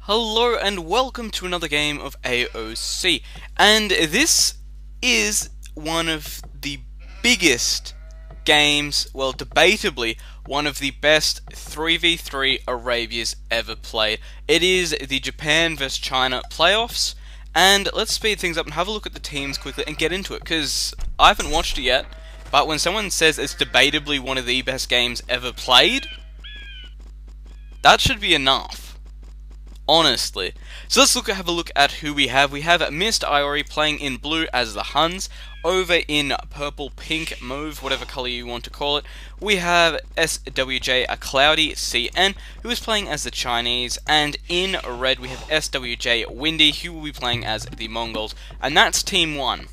Hello and welcome to another game of AOC, and this is one of the biggest games, well, debatably one of the best 3v3 Arabias ever played. It is the Japan vs China playoffs, and let's speed things up and have a look at the teams quickly and get into it, because I haven't watched it yet, but when someone says it's debatably one of the best games ever played, that should be enough. Honestly. So let's have a look at who we have. We have Mr. Iori playing in blue as the Huns. Over in purple, pink, mauve, whatever colour you want to call it, we have SWJ, a cloudy CN, who is playing as the Chinese. And in red, we have SWJ, Windy, who will be playing as the Mongols. And that's Team 1.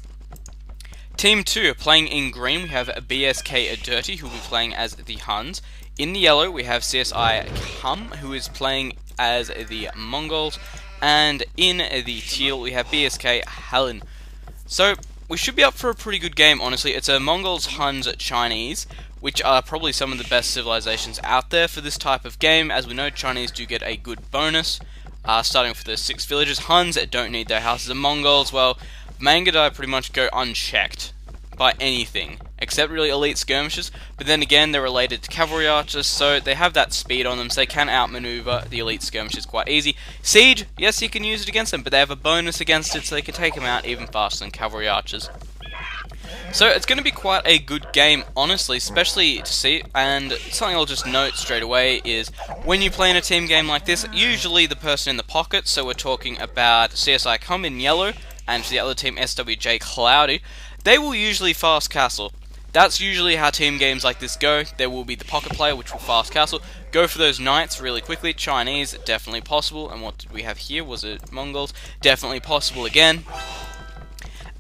Team 2, playing in green, we have BSK, Dirty, who will be playing as the Huns. In the yellow, we have CSI Hum, who is playing as the Mongols, and in the teal we have BSK Helen. So we should be up for a pretty good game, honestly. It's a Mongols, Huns, Chinese, which are probably some of the best civilizations out there for this type of game. As we know, Chinese do get a good bonus, starting with the 6 villages. Huns don't need their houses, and Mongols, well, Mangadai pretty much go unchecked by anything, except really elite skirmishers, but then again they're related to cavalry archers, so they have that speed on them, so they can outmaneuver the elite skirmishers quite easy. Siege, yes, you can use it against them, but they have a bonus against it, so they can take them out even faster than cavalry archers. So it's going to be quite a good game, honestly, especially to see, and something I'll just note straight away is, when you play in a team game like this, usually the person in the pocket, so we're talking about CSI Come in yellow, and for the other team SWJ Cloudy, they will usually fast castle. That's usually how team games like this go. There will be the pocket player, which will fast castle, go for those knights really quickly. Chinese, definitely possible. And what did we have here? Was it Mongols? Definitely possible again.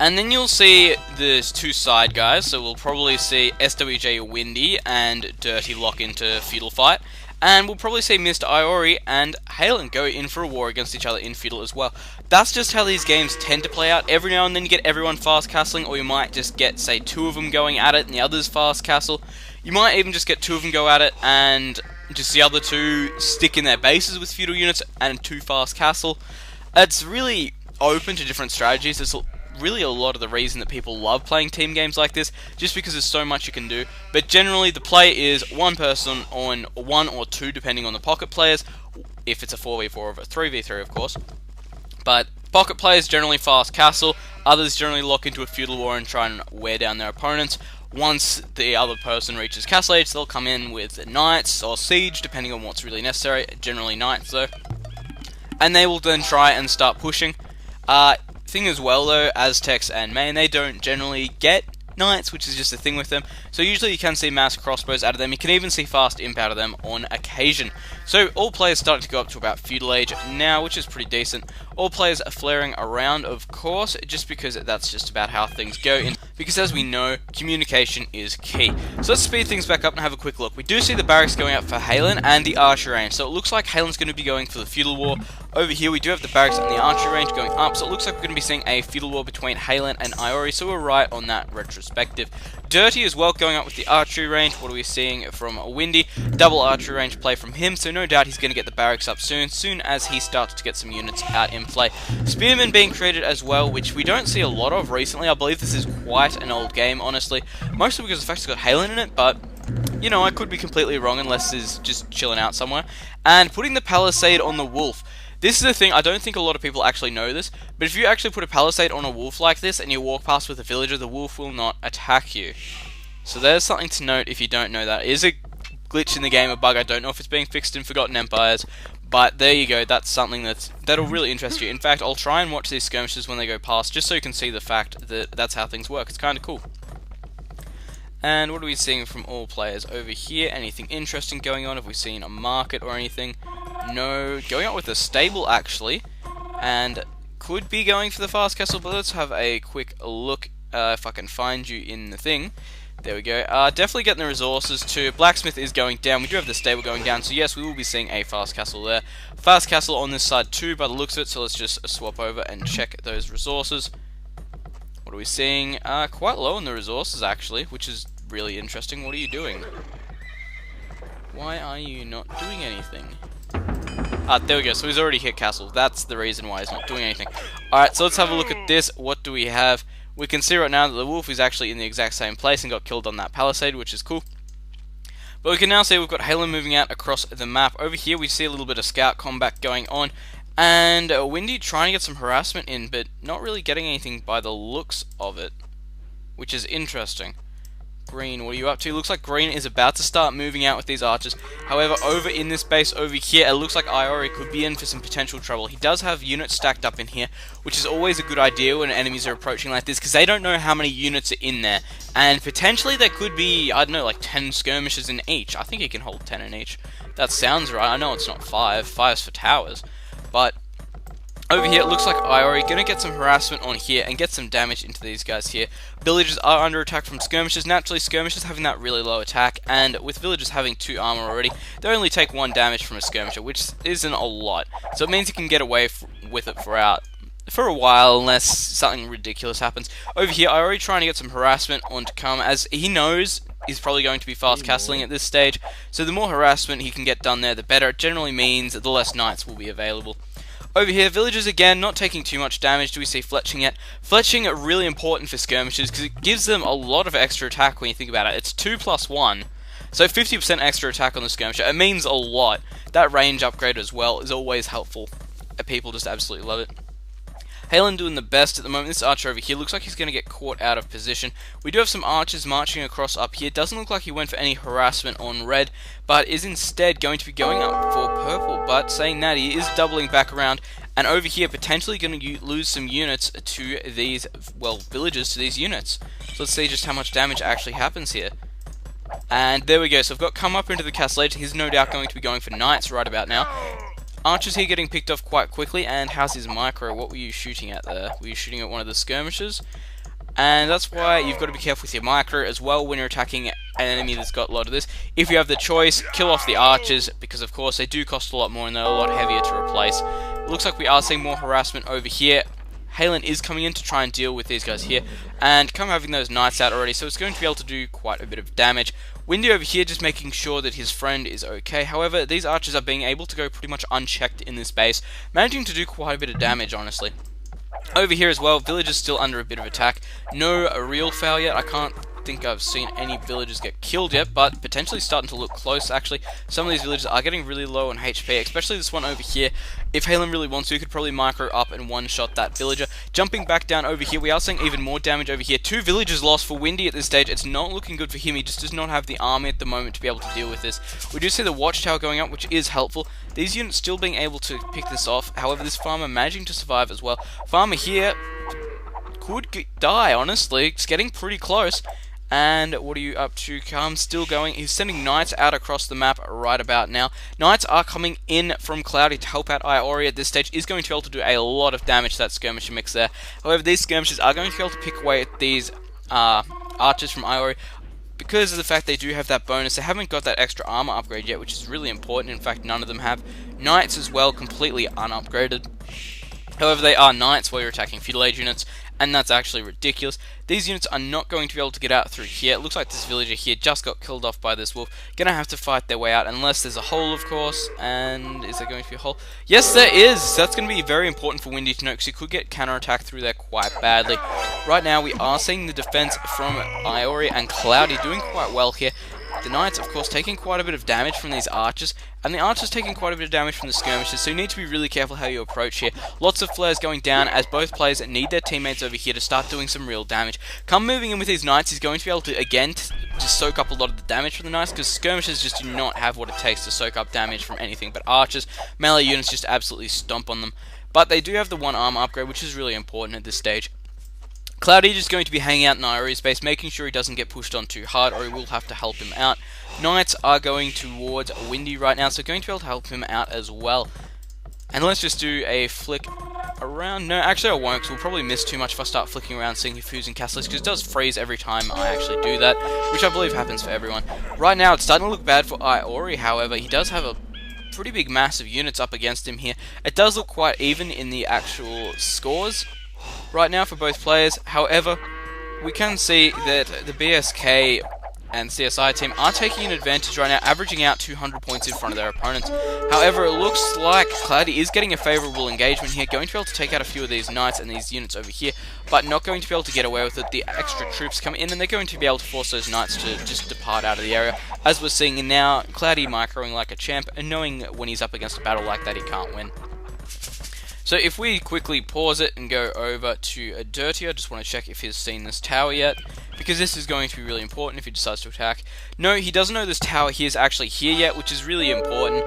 And then you'll see the 2 side guys, so we'll probably see SWJ Windy and Dirty lock into feudal fight. And we'll probably see Mr. Iori and Halen go in for a war against each other in feudal as well. That's just how these games tend to play out. Every now and then you get everyone fast castling, or you might just get, say, 2 of them going at it and the others fast castle. You might even just get 2 of them go at it and just the other 2 stick in their bases with feudal units and 2 fast castle. It's really open to different strategies. It's really a lot of the reason that people love playing team games like this, just because there's so much you can do. But generally the play is one person on 1 or 2 depending on the pocket players, if it's a 4v4 or a 3v3 of course. But pocket players generally fast castle, others generally lock into a feudal war and try and wear down their opponents. Once the other person reaches castle age, they'll come in with knights or siege depending on what's really necessary, generally knights though. And they will then try and start pushing. Thing as well though, Aztecs and Maine, they don't generally get knights, which is just a thing with them. So usually you can see mass crossbows out of them. You can even see fast imp out of them on occasion. So all players starting to go up to about feudal age now, which is pretty decent. All players are flaring around, of course, just because that's just about how things go. Because as we know, communication is key. So let's speed things back up and have a quick look. We do see the barracks going up for Halen and the archery range. So it looks like Halen's going to be going for the feudal war. Over here we do have the barracks and the archery range going up. So it looks like we're going to be seeing a feudal war between Halen and Iori. So we're right on that retrospective. Dirty as well going up with the archery range. What are we seeing from Windy? Double archery range play from him. So no doubt he's going to get the barracks up soon as he starts to get some units out in play. Spearmen being created as well, which we don't see a lot of recently. I believe this is quite an old game, honestly. Mostly because the fact it's got Halen in it, but you know, I could be completely wrong unless it's just chilling out somewhere. And putting the palisade on the wolf. This is the thing, I don't think a lot of people actually know this, but if you actually put a palisade on a wolf like this and you walk past with a villager, the wolf will not attack you. So there's something to note if you don't know that. It is a glitch in the game, a bug. I don't know if it's being fixed in Forgotten Empires, but there you go, that's something that'll really interest you. In fact, I'll try and watch these skirmishes when they go past, just so you can see the fact that that's how things work. It's kind of cool. And what are we seeing from all players over here? Anything interesting going on? Have we seen a market or anything? No. Going out with a stable, actually. And could be going for the fast castle, but let's have a quick look if I can find you in the thing. There we go. Definitely getting the resources too. Blacksmith is going down. We do have the stable going down, so yes, we will be seeing a fast castle there. Fast castle on this side too, by the looks of it, so let's just swap over and check those resources. What are we seeing? Quite low on the resources, actually, which is really interesting. What are you doing? Why are you not doing anything? There we go. So he's already hit castle. That's the reason why he's not doing anything. Alright, so let's have a look at this. What do we have? We can see right now that the wolf is actually in the exact same place and got killed on that palisade, which is cool. But we can now see we've got Halen moving out across the map. Over here we see a little bit of scout combat going on. And Windy trying to get some harassment in, but not really getting anything by the looks of it. Which is interesting. Green, what are you up to? Looks like Green is about to start moving out with these archers. However, over in this base over here, it looks like Iori could be in for some potential trouble. He does have units stacked up in here, which is always a good idea when enemies are approaching like this, because they don't know how many units are in there. And potentially there could be, I don't know, like 10 skirmishes in each. I think he can hold 10 in each. That sounds right. I know it's not 5. 5's for towers. But over here, it looks like Iori gonna get some harassment on here and get some damage into these guys here. Villagers are under attack from skirmishers. Naturally, skirmishers having that really low attack, and with villagers having 2 armor already, they only take 1 damage from a skirmisher, which isn't a lot. So it means you can get away with it for a while, unless something ridiculous happens. Over here, Iori trying to get some harassment on to come, as he knows he's probably going to be fast castling at this stage. So the more harassment he can get done there, the better. It generally means that the less knights will be available. Over here, villagers again, not taking too much damage. Do we see fletching yet? Fletching are really important for skirmishers because it gives them a lot of extra attack when you think about it. It's 2 plus 1, so 50% extra attack on the skirmisher. It means a lot. That range upgrade as well is always helpful. People just absolutely love it. Halen doing the best at the moment. This archer over here looks like he's going to get caught out of position. We do have some archers marching across up here. Doesn't look like he went for any harassment on red, but is instead going to be going up for purple. But saying that, he is doubling back around, and over here potentially going to lose some units to these, well, villagers to these units. So let's see just how much damage actually happens here. And there we go. So I've got come up into the castle edge. He's no doubt going to be going for knights right about now. Archers here getting picked off quite quickly, and how's his micro? What were you shooting at there? Were you shooting at one of the skirmishers? And that's why you've got to be careful with your micro as well when you're attacking an enemy that's got a lot of this. If you have the choice, kill off the archers, because of course they do cost a lot more and they're a lot heavier to replace. It looks like we are seeing more harassment over here. Halen is coming in to try and deal with these guys here, and come having those knights out already, so it's going to be able to do quite a bit of damage. Windy over here just making sure that his friend is okay. However, these archers are being able to go pretty much unchecked in this base, managing to do quite a bit of damage, honestly. Over here as well, villagers still under a bit of attack. No real foul yet. I can't think I've seen any villagers get killed yet, but potentially starting to look close actually. Some of these villagers are getting really low on HP, especially this one over here. If Halen really wants to, he could probably micro up and one-shot that villager. Jumping back down over here, we are seeing even more damage over here. 2 villagers lost for Windy at this stage. It's not looking good for him. He just does not have the army at the moment to be able to deal with this. We do see the watchtower going up, which is helpful. These units still being able to pick this off. However, this farmer managing to survive as well. Farmer here could die, honestly. It's getting pretty close. And what are you up to? Still going. He's sending knights out across the map right about now. Knights are coming in from Cloudy to help out Iori at this stage. Is going to be able to do a lot of damage to that skirmisher mix there. However, these skirmishers are going to be able to pick away at these archers from Iori. Because of the fact they do have that bonus, they haven't got that extra armor upgrade yet, which is really important. In fact, none of them have. Knights as well, completely unupgraded. However, they are knights while you're attacking feudal age units, and that's actually ridiculous. These units are not going to be able to get out through here. It looks like this villager here just got killed off by this wolf. Gonna have to fight their way out, unless there's a hole, of course. And is there going to be a hole? Yes, there is! That's going to be very important for Windy to know, because he could get counterattacked through there quite badly. Right now, we are seeing the defense from Iori and Cloudy doing quite well here. The knights, of course, taking quite a bit of damage from these archers, and the archers taking quite a bit of damage from the skirmishers, so you need to be really careful how you approach here. Lots of flares going down as both players need their teammates over here to start doing some real damage. Come moving in with these knights, he's going to be able to, again, just soak up a lot of the damage from the knights, because skirmishers just do not have what it takes to soak up damage from anything but archers. Melee units just absolutely stomp on them. But they do have the 1 armor upgrade, which is really important at this stage. Cloudy is going to be hanging out in Iori's base, making sure he doesn't get pushed on too hard, or he will have to help him out. Knights are going towards Windy right now, so going to be able to help him out as well. And let's just do a flick around. No, actually I won't, because we'll probably miss too much if I start flicking around seeing who's in castle list, because it does freeze every time I actually do that, which I believe happens for everyone. Right now, it's starting to look bad for Iori, however. He does have a pretty big mass of units up against him here. It does look quite even in the actual scores right now for both players. However, we can see that the BSK and CSI team are taking an advantage right now, averaging out 200 points in front of their opponents. However, it looks like Cloudy is getting a favourable engagement here, going to be able to take out a few of these knights and these units over here, but not going to be able to get away with it. The extra troops come in and they're going to be able to force those knights to just depart out of the area. As we're seeing now, Cloudy microing like a champ and knowing when he's up against a battle like that he can't win. So if we quickly pause it and go over to Dirty, I just want to check if he's seen this tower yet, because this is going to be really important if he decides to attack. No, he doesn't know this tower here is actually here yet, which is really important.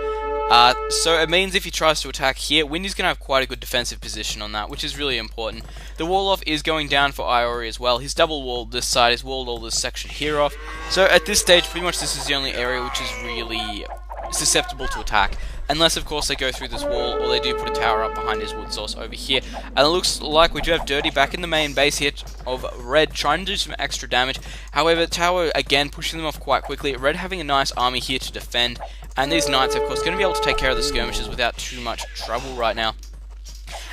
So it means if he tries to attack here, Windy's going to have quite a good defensive position on that, which is really important. The wall off is going down for Iori as well. He's double walled this side, he's walled all this section here off. So at this stage, pretty much this is the only area which is really susceptible to attack. Unless, of course, they go through this wall, or they do put a tower up behind his wood source over here. And it looks like we do have Dirty back in the main base here of Red, trying to do some extra damage. However, tower, again, pushing them off quite quickly. Red having a nice army here to defend. And these knights, of course, going to be able to take care of the skirmishes without too much trouble right now.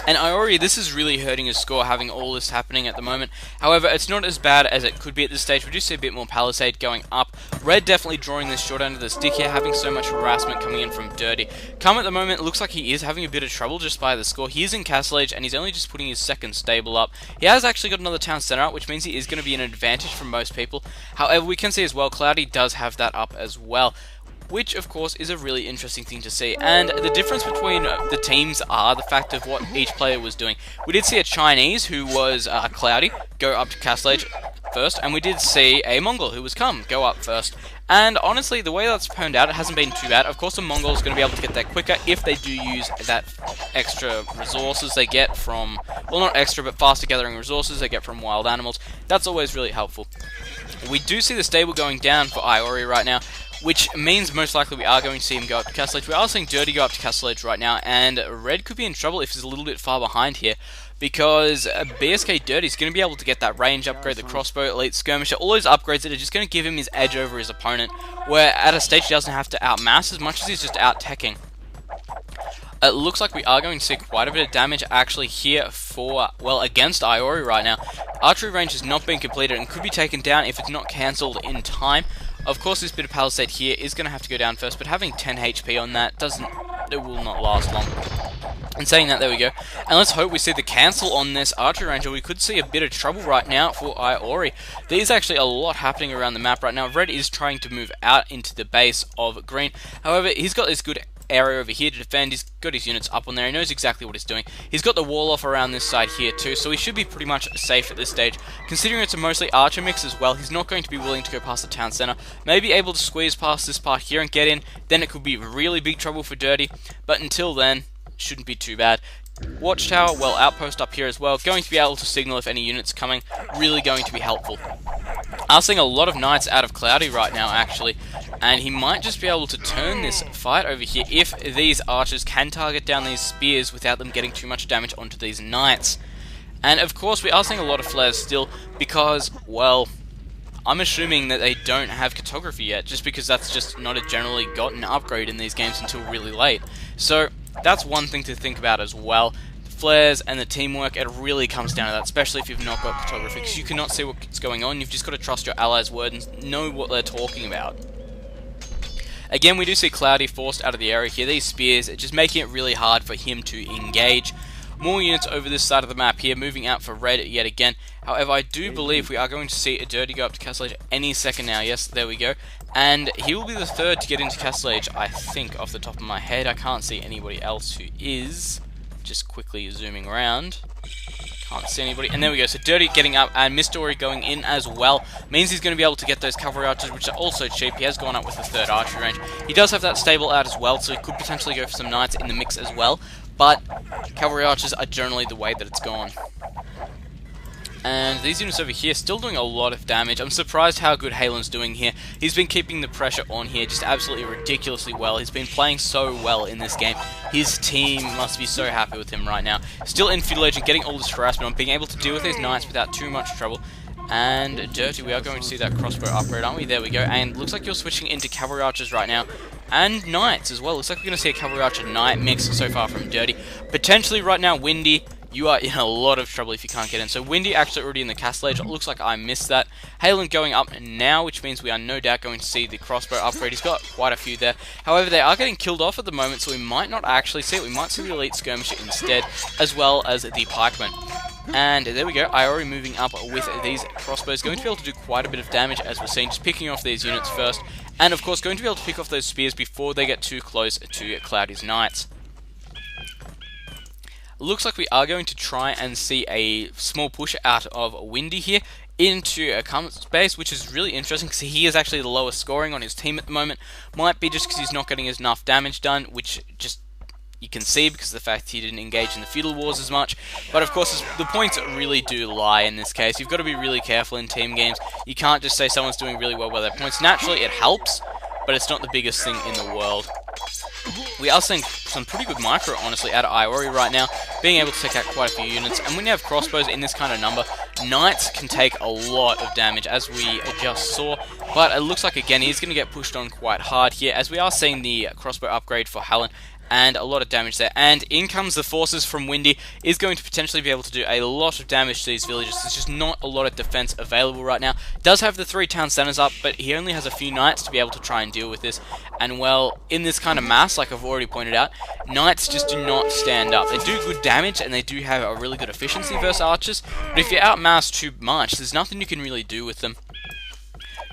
And Iori, this is really hurting his score, having all this happening at the moment. However, it's not as bad as it could be at this stage. We do see a bit more Palisade going up. Red definitely drawing this short end of the stick here, having so much harassment coming in from Dirty. Come at the moment, it looks like he is having a bit of trouble just by the score. He is in Castle Age, and he's only just putting his second stable up. He has actually got another town centre up, which means he is going to be an advantage from most people. However, we can see as well, Cloudy does have that up as well, which of course is a really interesting thing to see. And the difference between the teams are the fact of what each player was doing. We did see a Chinese, who was Cloudy, go up to Castle Age first, and we did see a Mongol, who was go up first. And honestly, the way that's turned out, it hasn't been too bad. Of course, the Mongol is going to be able to get there quicker if they do use that extra resources they get from, well, not extra, but faster gathering resources they get from wild animals. That's always really helpful. We do see the stable going down for Iori right now, which means most likely we are going to see him go up to Castle Age. We are seeing Dirty go up to Castle Age right now, and Red could be in trouble if he's a little bit far behind here, because BSK Dirty is going to be able to get that range upgrade, the crossbow, elite skirmisher, all those upgrades that are just going to give him his edge over his opponent, where at a stage he doesn't have to outmass as much as he's just out-teching. It looks like we are going to see quite a bit of damage actually here for, well, against Iori right now. Archery range has not been completed and could be taken down if it's not cancelled in time. Of course, this bit of Palisade here is going to have to go down first, but having 10 HP on that it will not last long. And saying that, there we go. And let's hope we see the cancel on this archery range, or we could see a bit of trouble right now for Iori. There's actually a lot happening around the map right now. Red is trying to move out into the base of Green. However, he's got this good area over here to defend. He's got his units up on there. He knows exactly what he's doing. He's got the wall off around this side here too, so he should be pretty much safe at this stage. Considering it's a mostly archer mix as well, he's not going to be willing to go past the town center. Maybe able to squeeze past this part here and get in. Then it could be really big trouble for Dirty. But until then, shouldn't be too bad. Watchtower, well, outpost up here as well, going to be able to signal if any units coming, really going to be helpful. I'm seeing a lot of knights out of Cloudy right now, actually, and he might just be able to turn this fight over here if these archers can target down these spears without them getting too much damage onto these knights. And of course, we are seeing a lot of flares still because, well, I'm assuming that they don't have cartography yet, just because that's just not a generally gotten upgrade in these games until really late. So that's one thing to think about as well. The flares and the teamwork, it really comes down to that, especially if you've not got cartography, because you cannot see what's going on. You've just got to trust your allies' word and know what they're talking about. Again, we do see Cloudy forced out of the area here. These spears are just making it really hard for him to engage. More units over this side of the map here, moving out for Red yet again. However, I do believe we are going to see a Dirty go up to Castle Age any second now. Yes, there we go. And he will be the third to get into Castle Age, I think, off the top of my head. I can't see anybody else who is. Just quickly zooming around. Can't see anybody. And there we go. So Dirty getting up, and Mistori going in as well. Means he's going to be able to get those cavalry archers, which are also cheap. He has gone up with the third archery range. He does have that stable out as well, so he could potentially go for some knights in the mix as well. But cavalry archers are generally the way that it's gone. And these units over here still doing a lot of damage. I'm surprised how good Halen's doing here. He's been keeping the pressure on here just absolutely ridiculously well. He's been playing so well in this game. His team must be so happy with him right now. Still in Feudal Age and getting all this harassment on, being able to deal with his knights without too much trouble. And Dirty, we are going to see that crossbow upgrade, aren't we? There we go. And looks like you're switching into cavalry archers right now. And knights as well. Looks like we're going to see a cavalry archer knight mix so far from Dirty. Potentially right now, Windy you are in a lot of trouble if you can't get in. So Windy actually already in the castle age. It looks like I missed that. Halen going up now, which means we are no doubt going to see the crossbow upgrade. He's got quite a few there. However, they are getting killed off at the moment, so we might not actually see it. We might see the elite skirmisher instead, as well as the pikeman. And there we go, Iori moving up with these crossbows, going to be able to do quite a bit of damage, as we're seeing, just picking off these units first, and of course going to be able to pick off those spears before they get too close to Cloudy's knights. Looks like we are going to try and see a small push out of Windy here into a Comet space, which is really interesting because he is actually the lowest scoring on his team at the moment. Might be just because he's not getting enough damage done, which just you can see because of the fact he didn't engage in the feudal wars as much. But of course, the points really do lie in this case. You've got to be really careful in team games. You can't just say someone's doing really well by their points. Naturally, it helps, but it's not the biggest thing in the world. We are seeing some pretty good micro, honestly, out of Iori right now, being able to take out quite a few units. And when you have crossbows in this kind of number, knights can take a lot of damage, as we just saw. But it looks like, again, he's going to get pushed on quite hard here, as we are seeing the crossbow upgrade for Helen, and a lot of damage there. And in comes the forces from Windy, is going to potentially be able to do a lot of damage to these villages. There's just not a lot of defense available right now. Does have the 3 town centers up, but he only has a few knights to be able to try and deal with this. And well, in this kind of mass, like I've already pointed out, knights just do not stand up. They do good damage, and they do have a really good efficiency versus archers, but if you outmass too much, there's nothing you can really do with them.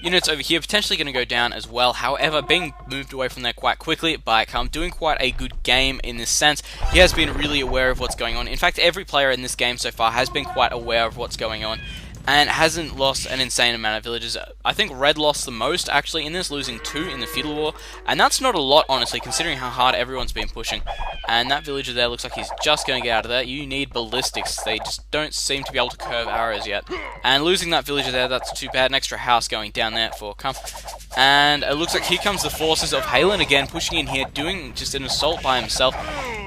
Units over here potentially going to go down as well, however, being moved away from there quite quickly by Calm, doing quite a good game in this sense. He has been really aware of what's going on. In fact, every player in this game so far has been quite aware of what's going on, and hasn't lost an insane amount of villages. I think Red lost the most, actually, in this, losing 2 in the Feudal War, and that's not a lot, honestly, considering how hard everyone's been pushing. And that villager there looks like he's just going to get out of there. You need ballistics. They just don't seem to be able to curve arrows yet. And losing that villager there, that's too bad. An extra house going down there for Kump. And it looks like here comes the forces of Halen again, pushing in here, doing just an assault by himself.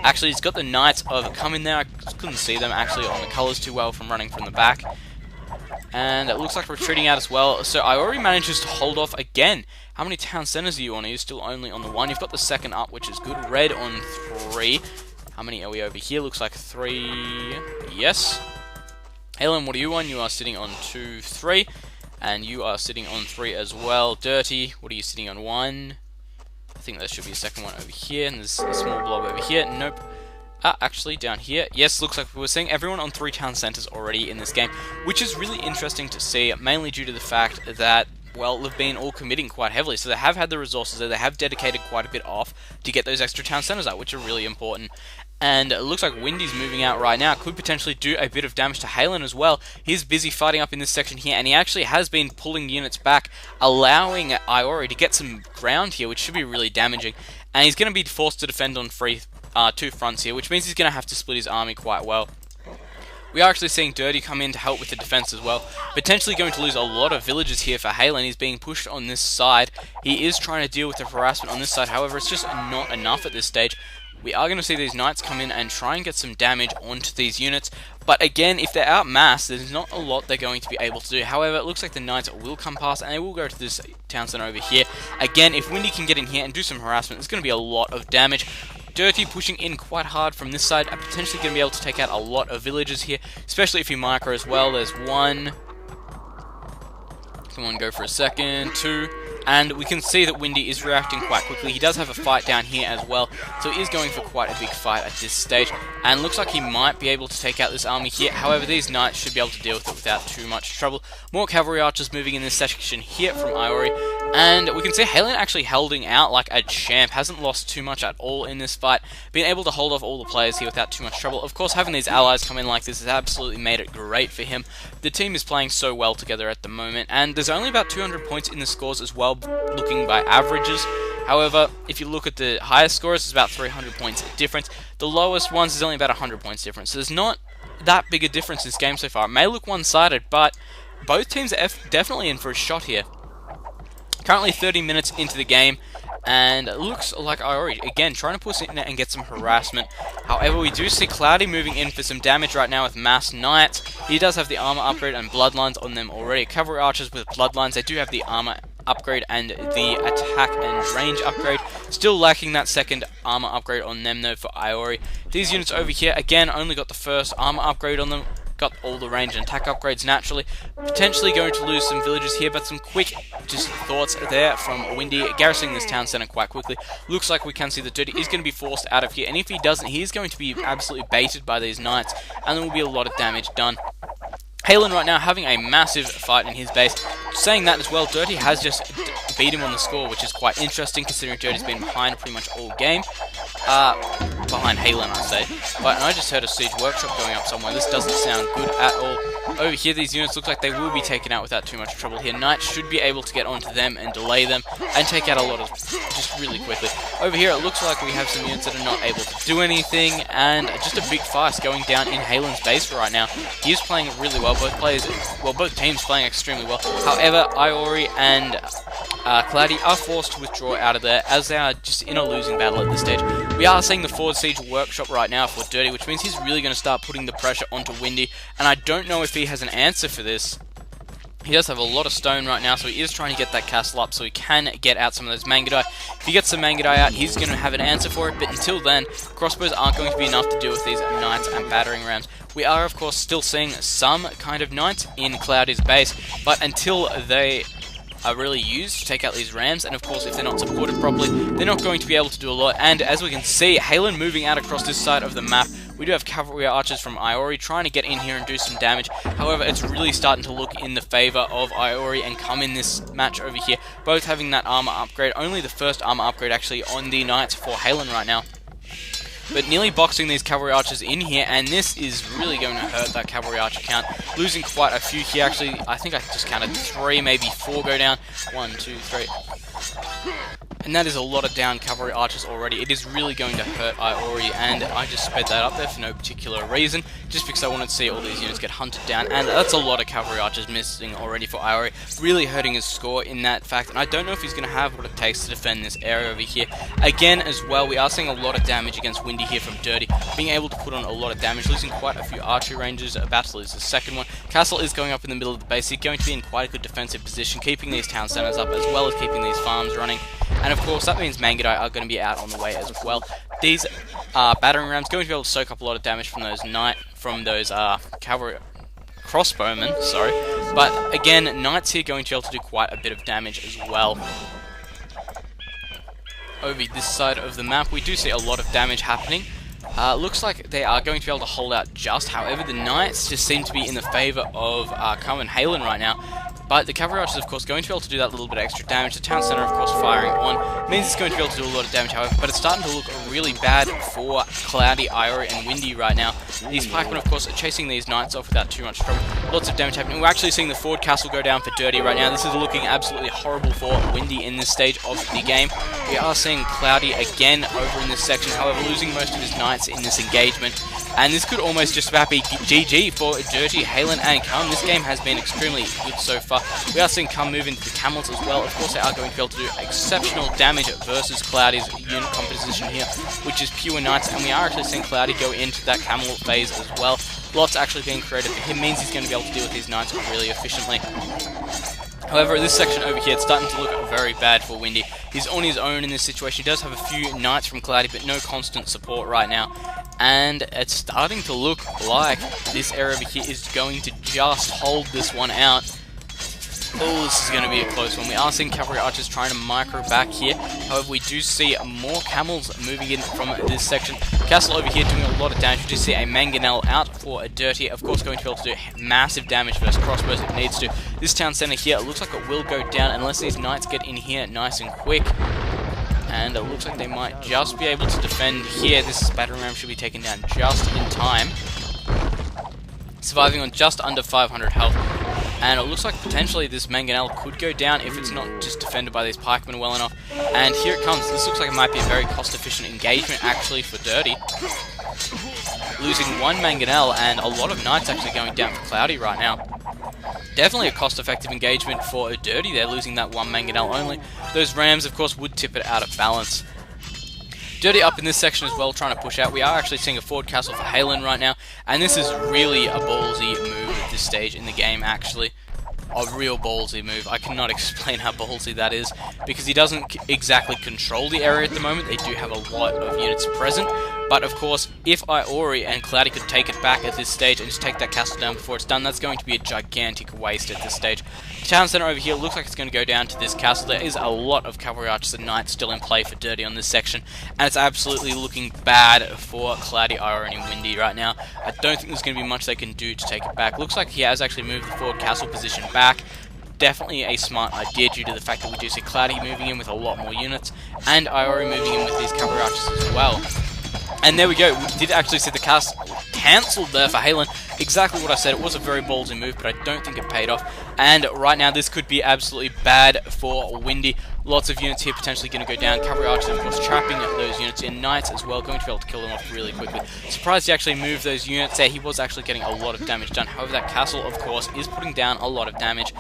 Actually, he's got the Knights of Come in there. I couldn't see them, actually, on the colours too well from running from the back. And it looks like retreating out as well. So Iori manages to hold off again. How many town centers are you on? You're still only on the 1. You've got the second up, which is good. Red on 3. How many are we over here? Looks like 3. Yes. Helen, what are you on? You are sitting on 2, 3. And you are sitting on 3 as well. Dirty, what are you sitting on? 1. I think there should be a second one over here. And there's a small blob over here. Nope. Actually, down here, yes, looks like we're seeing everyone on 3 town centers already in this game, which is really interesting to see, mainly due to the fact that, well, they've been all committing quite heavily, so they have had the resources there, they have dedicated quite a bit off to get those extra town centers out, which are really important. And it looks like Windy's moving out right now, could potentially do a bit of damage to Halen as well. He's busy fighting up in this section here, and he actually has been pulling units back, allowing Iori to get some ground here, which should be really damaging. And he's going to be forced to defend on 2 fronts here, which means he's going to have to split his army quite well. We are actually seeing Dirty come in to help with the defense as well. Potentially going to lose a lot of villages here for Halen. He's being pushed on this side. He is trying to deal with the harassment on this side, however, it's just not enough at this stage. We are going to see these knights come in and try and get some damage onto these units, but again, if they're outmassed, there's not a lot they're going to be able to do. However, it looks like the knights will come past, and they will go to this town center over here. Again, if Windy can get in here and do some harassment, there's going to be a lot of damage. Dirty pushing in quite hard from this side, and potentially going to be able to take out a lot of villages here, especially if you micro as well. There's 1. Come on, go for a second. 2. And we can see that Windy is reacting quite quickly. He does have a fight down here as well, so he is going for quite a big fight at this stage. And looks like he might be able to take out this army here. However, these knights should be able to deal with it without too much trouble. More cavalry archers moving in this section here from Iori. And we can see Halen actually holding out like a champ. Hasn't lost too much at all in this fight. Been able to hold off all the players here without too much trouble. Of course, having these allies come in like this has absolutely made it great for him. The team is playing so well together at the moment. And there's only about 200 points in the scores as well, looking by averages. However, if you look at the highest scores, it's about 300 points difference. The lowest ones is only about 100 points difference. So there's not that big a difference in this game so far. It may look one-sided, but both teams are definitely in for a shot here. Currently 30 minutes into the game, and it looks like Iori, again, trying to push in and get some harassment. However, we do see Cloudy moving in for some damage right now with Mass Knights. He does have the armor upgrade and bloodlines on them already. Cavalry archers with bloodlines, they do have the armor upgrade and the attack and range upgrade. Still lacking that second armor upgrade on them though for Iori. These units over here, again, only got the first armor upgrade on them. Got all the range and attack upgrades naturally. Potentially going to lose some villagers here, but some quick just thoughts there from Windy, garrisoning this town center quite quickly. Looks like we can see that Dirty is going to be forced out of here, and if he doesn't, he is going to be absolutely baited by these knights, and there will be a lot of damage done. Halen right now having a massive fight in his base. Saying that as well, Dirty has just beat him on the score, which is quite interesting considering Dirty's been behind pretty much all game. Behind Halen, I say. But I just heard a siege workshop going up somewhere. This doesn't sound good at all. Over here, these units look like they will be taken out without too much trouble here. Knights should be able to get onto them and delay them and take out a lot of just really quickly. Over here, it looks like we have some units that are not able to do anything, and just a big fight going down in Halen's base right now. He is playing really well. Both teams playing extremely well. However, Iori and Cloudy are forced to withdraw out of there as they are just in a losing battle at this stage. We are seeing the forward siege workshop right now for Dirty, which means he's really going to start putting the pressure onto Windy, and I don't know if he has an answer for this. He does have a lot of stone right now, so he is trying to get that castle up so he can get out some of those Mangudai. If he gets some Mangudai out, he's going to have an answer for it, but until then, crossbows aren't going to be enough to deal with these knights and battering rams. We are, of course, still seeing some kind of knights in Cloudy's base, but until they are really used to take out these rams, and of course if they're not supported properly, they're not going to be able to do a lot. And as we can see, Halen moving out across this side of the map. We do have cavalry archers from Iori trying to get in here and do some damage. However, it's really starting to look in the favour of Iori and come in this match over here, both having that armor upgrade. Only the first armor upgrade actually on the knights for Halen right now. But nearly boxing these cavalry archers in here, and this is really going to hurt that cavalry archer count. Losing quite a few here, actually. I think I just counted 3, maybe 4 go down. 1, 2, 3. And that is a lot of down cavalry archers already. It is really going to hurt Iori, and I just sped that up there for no particular reason, just because I wanted to see all these units get hunted down, and that's a lot of cavalry archers missing already for Iori, really hurting his score in that fact, and I don't know if he's going to have what it takes to defend this area over here. Again, as well, we are seeing a lot of damage against Windy here from Dirty, being able to put on a lot of damage, losing quite a few archery ranges, about to lose the second one. Castle is going up in the middle of the base, he's going to be in quite a good defensive position, keeping these town centers up, as well as keeping these farms running. And of course, that means Mangudai are going to be out on the way as well. These battering rams going to be able to soak up a lot of damage from those cavalry crossbowmen. Sorry, but again, knights here going to be able to do quite a bit of damage as well. Over this side of the map, we do see a lot of damage happening. Looks like they are going to be able to hold out just. However, the knights just seem to be in the favour of Carmen Halen right now. But the cavalry archers, of course, going to be able to do that little bit of extra damage. The town centre, of course, firing on means it's going to be able to do a lot of damage, however, but it's starting to look really bad for Cloudy, Iori, and Windy right now. These pikemen, of course, are chasing these knights off without too much trouble. Lots of damage happening. We're actually seeing the forward castle go down for Dirty right now. This is looking absolutely horrible for Windy in this stage of the game. We are seeing Cloudy again over in this section, however, losing most of his knights in this engagement. And this could almost just about be GG for Dirty, Halen, and Cum. This game has been extremely good so far. We are seeing Cum move into the camels as well. Of course, they are going to be able to do exceptional damage versus Cloudy's unit composition here, which is pure knights. And we are actually seeing Cloudy go into that camel phase as well. Lots actually being created for him means he's going to be able to deal with these knights really efficiently. However, this section over here, it's starting to look very bad for Windy. He's on his own in this situation. He does have a few knights from Cloudy, but no constant support right now. And it's starting to look like this area over here is going to just hold this one out. Oh, this is going to be a close one. We are seeing cavalry archers trying to micro back here. However, we do see more camels moving in from this section. Castle over here doing a lot of damage. We do see a mangonel out for a Dirty. Of course, going to be able to do massive damage versus crossbows if it needs to. This town center here, it looks like it will go down unless these knights get in here nice and quick. And it looks like they might just be able to defend here. This battering ram should be taken down just in time. Surviving on just under 500 health. And it looks like potentially this mangonel could go down if it's not just defended by these pikemen well enough. And here it comes. This looks like it might be a very cost-efficient engagement actually for Dirty. Losing one mangonel and a lot of knights actually going down for Cloudy right now. Definitely a cost-effective engagement for Dirty. They're losing that one mangonel only. Those rams, of course, would tip it out of balance. Dirty up in this section as well, trying to push out. We are actually seeing a forward castle for Halen right now, and this is really a ballsy move at this stage in the game, actually. a real ballsy move. I cannot explain how ballsy that is, because he doesn't exactly control the area at the moment. They do have a lot of units present, but of course, if Iori and Cloudy could take it back at this stage and just take that castle down before it's done, that's going to be a gigantic waste at this stage. The town center over here looks like it's going to go down to this castle. There is a lot of cavalry archers and knights still in play for Dirty on this section, and it's absolutely looking bad for Cloudy, Iori, and Windy right now. I don't think there's going to be much they can do to take it back. Looks like he has actually moved the forward castle position back. Definitely a smart idea due to the fact that we do see Cloudy moving in with a lot more units, and Iori moving in with these cavalry archers as well. And there we go, we did actually see the castle cancelled there for Halen. Exactly what I said, it was a very ballsy move, but I don't think it paid off. And right now this could be absolutely bad for Windy. Lots of units here potentially going to go down. Cavalry archers, of course, trapping those units in. Knights as well, going to be able to kill them off really quickly. Surprised he actually moved those units there. He was actually getting a lot of damage done. However, that castle, of course, is putting down a lot of damage.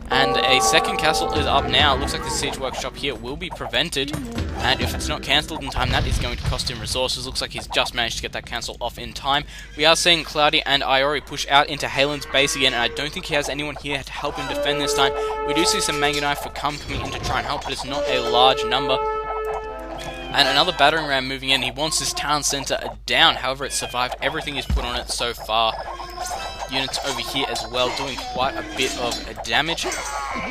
And a second castle is up now. Looks like the siege workshop here will be prevented. And if it's not cancelled in time, that is going to cost him resources. Looks like he's just managed to get that cancel off in time. We are seeing Cloudy and Iori push out into Halen's base again, and I don't think he has anyone here to help him defend this time. We do see some Mangonite for coming in to try and help, but it's not a large number. And another battering ram moving in. He wants this town centre down. However, it survived everything he's put on it so far. Units over here as well, doing quite a bit of damage.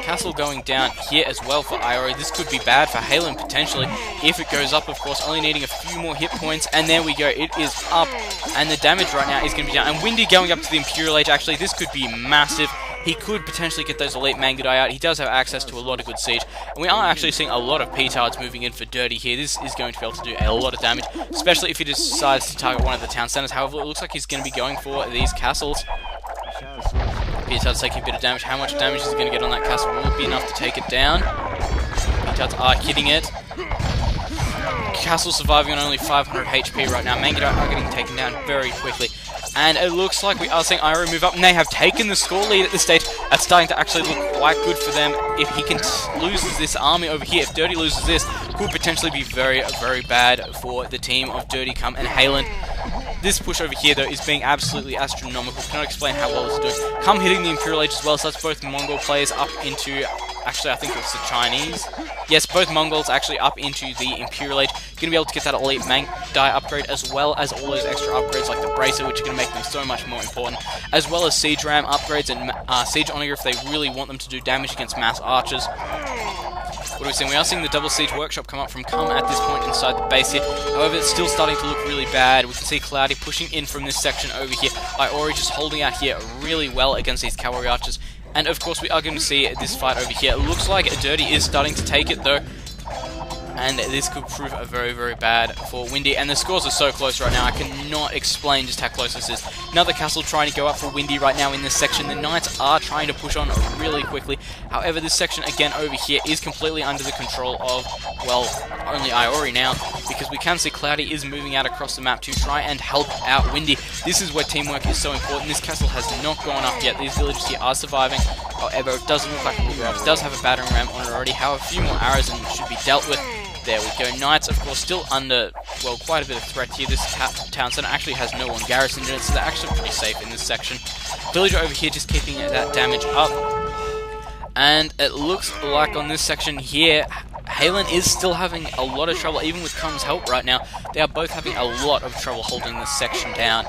Castle going down here as well for Iori. This could be bad for Halen potentially if it goes up, of course, only needing a few more hit points. And there we go, it is up. And the damage right now is going to be down. And Windy going up to the Imperial Age, actually, this could be massive. He could potentially get those elite Mangudai out. He does have access to a lot of good siege. And we are actually seeing a lot of petards moving in for Dirty here. This is going to be able to do a lot of damage, especially if he decides to target one of the town centers. However, it looks like he's going to be going for these castles. Petards taking a bit of damage. How much damage is he going to get on that castle? Will it be enough to take it down? Petards are hitting it. Castle surviving on only 500 HP right now. Mangudai are getting taken down very quickly. And it looks like we are seeing Iori move up, and they have taken the score lead at this stage. That's starting to actually look quite good for them. If he can loses this army over here, if Dirty loses this, could potentially be very, very bad for the team of Dirty Come and Halen. This push over here, though, is being absolutely astronomical. Cannot explain how well it's doing. Come hitting the Imperial Age as well, so that's both Mongol players up into... Actually, I think it's the Chinese. Yes, both Mongols actually up into the Imperial Age. Going to be able to get that elite Mangudai upgrade, as well as all those extra upgrades like the Bracer, which are going to make them so much more important, as well as Siege Ram upgrades and Siege Onager if they really want them to do damage against mass archers. What are we seeing? We are seeing the double siege workshop come up from Come at this point inside the base here. However, it's still starting to look really bad. We can see Cloudy pushing in from this section over here. Iori just holding out here really well against these cavalry archers. And of course, we are going to see this fight over here. It looks like Dirty is starting to take it though. And this could prove a very, very bad for Windy. And the scores are so close right now, I cannot explain just how close this is. Another castle trying to go up for Windy right now in this section. The Knights are trying to push on really quickly. However, this section, again, over here is completely under the control of, well, only Iori now. Because we can see Cloudy is moving out across the map to try and help out Windy. This is where teamwork is so important. This castle has not gone up yet. These villages here are surviving. However, it doesn't look like it will go up. It does have a battering ram on it already. However, a few more arrows and it should be dealt with. There we go. Knights, of course, still under, well, quite a bit of threat here. This town center actually has no one garrisoned in it, so they're actually pretty safe in this section. Villager over here just keeping that damage up. And it looks like on this section here, Halen is still having a lot of trouble, even with Kum's help right now. They are both having a lot of trouble holding this section down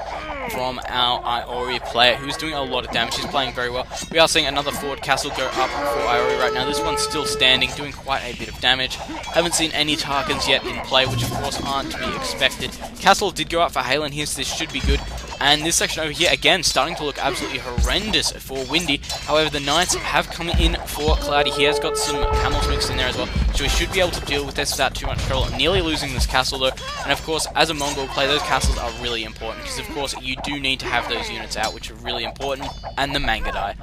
from our Iori player, who's doing a lot of damage. He's playing very well. We are seeing another forward castle go up for Iori right now. This one's still standing, doing quite a bit of damage. Haven't seen any Tarkans yet in play, which of course aren't to be expected. Castle did go up for Halen here, so this should be good. And this section over here, again, starting to look absolutely horrendous for Windy. However, the Knights have come in for Cloudy. He has got some camels mixed in there as well, so he should be able to deal with this without too much trouble. Nearly losing this castle, though. And of course, as a Mongol player, those castles are really important, because of course, you do need to have those units out, which are really important. And the Mangudai.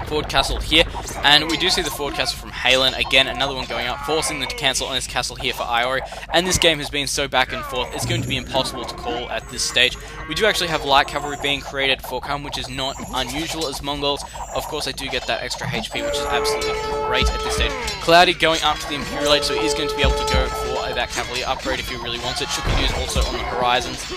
Forward castle here, and we do see the forward castle from Halen, again another one going up, forcing them to cancel on this castle here for Iori, and this game has been so back and forth, it's going to be impossible to call at this stage. We do actually have light cavalry being created for Come, which is not unusual as Mongols. Of course, they do get that extra HP, which is absolutely great at this stage. Cloudy going up to the Imperial Age, so he is going to be able to go for that cavalry upgrade if he really wants it. Should be used also on the horizons.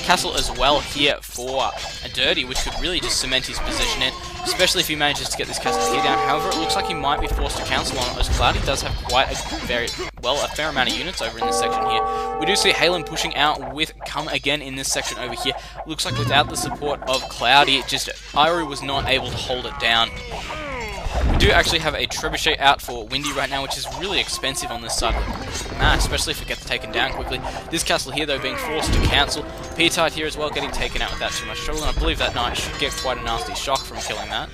Castle as well here for Dirty, which could really just cement his position in. especially if he manages to get this castle here down. However, it looks like he might be forced to cancel on it, as Cloudy does have quite a fair amount of units over in this section here. We do see Halen pushing out with Come again in this section over here. Looks like without the support of Cloudy, Iori was not able to hold it down. We do actually have a Trebuchet out for Windy right now, which is really expensive on this side of the map, especially if it gets taken down quickly. This castle here, though, being forced to cancel. P-Tide here as well, getting taken out without too much trouble, and I believe that knight should get quite a nasty shock from killing that.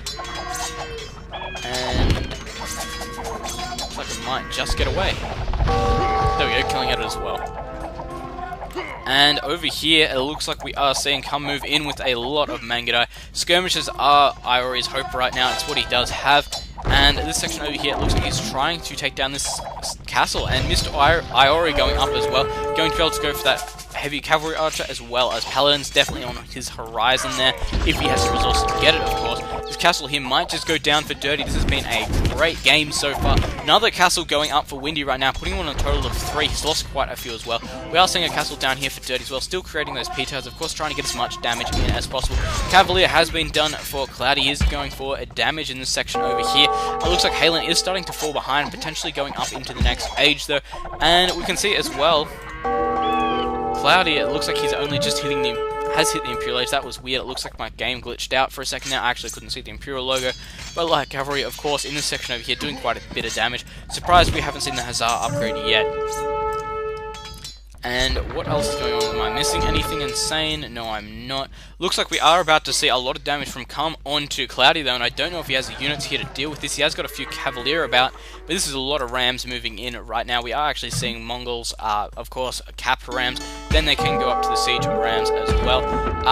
And looks like it might just get away. There we go, killing it as well. And over here, it looks like we are seeing Come move in with a lot of Mangudai. Skirmishes are Iori's hope right now. It's what he does have. And this section over here, it looks like he's trying to take down this castle. And Mr. Iori going up as well. Going to be able to go for that heavy cavalry archer as well as paladins. Definitely on his horizon there, if he has the resources to get it, of course. This castle here might just go down for dirty. This has been a great game so far. Another castle going up for Windy right now, putting him on a total of 3. He's lost quite a few as well. We are seeing a castle down here for dirty as well, still creating those P-Tides, of course, trying to get as much damage in as possible. Cavalier has been done for Cloudy. He is going for a damage in this section over here. It looks like Halen is starting to fall behind, potentially going up into the next age though. And we can see as well, Cloudy, it looks like he's only just hitting has hit the Imperial Age. That was weird. It looks like my game glitched out for a second now. I actually couldn't see the Imperial logo. But Light Cavalry, of course, in this section over here, doing quite a bit of damage. Surprised we haven't seen the Hussar upgrade yet. And what else is going on? Am I missing anything insane? No, I'm not. Looks like we are about to see a lot of damage from Come onto Cloudy, though, and I don't know if he has the units here to deal with this. He has got a few Cavalier about, but this is a lot of Rams moving in right now. We are actually seeing Mongols, of course, cap Rams. Then they can go up to the Siege Rams as well.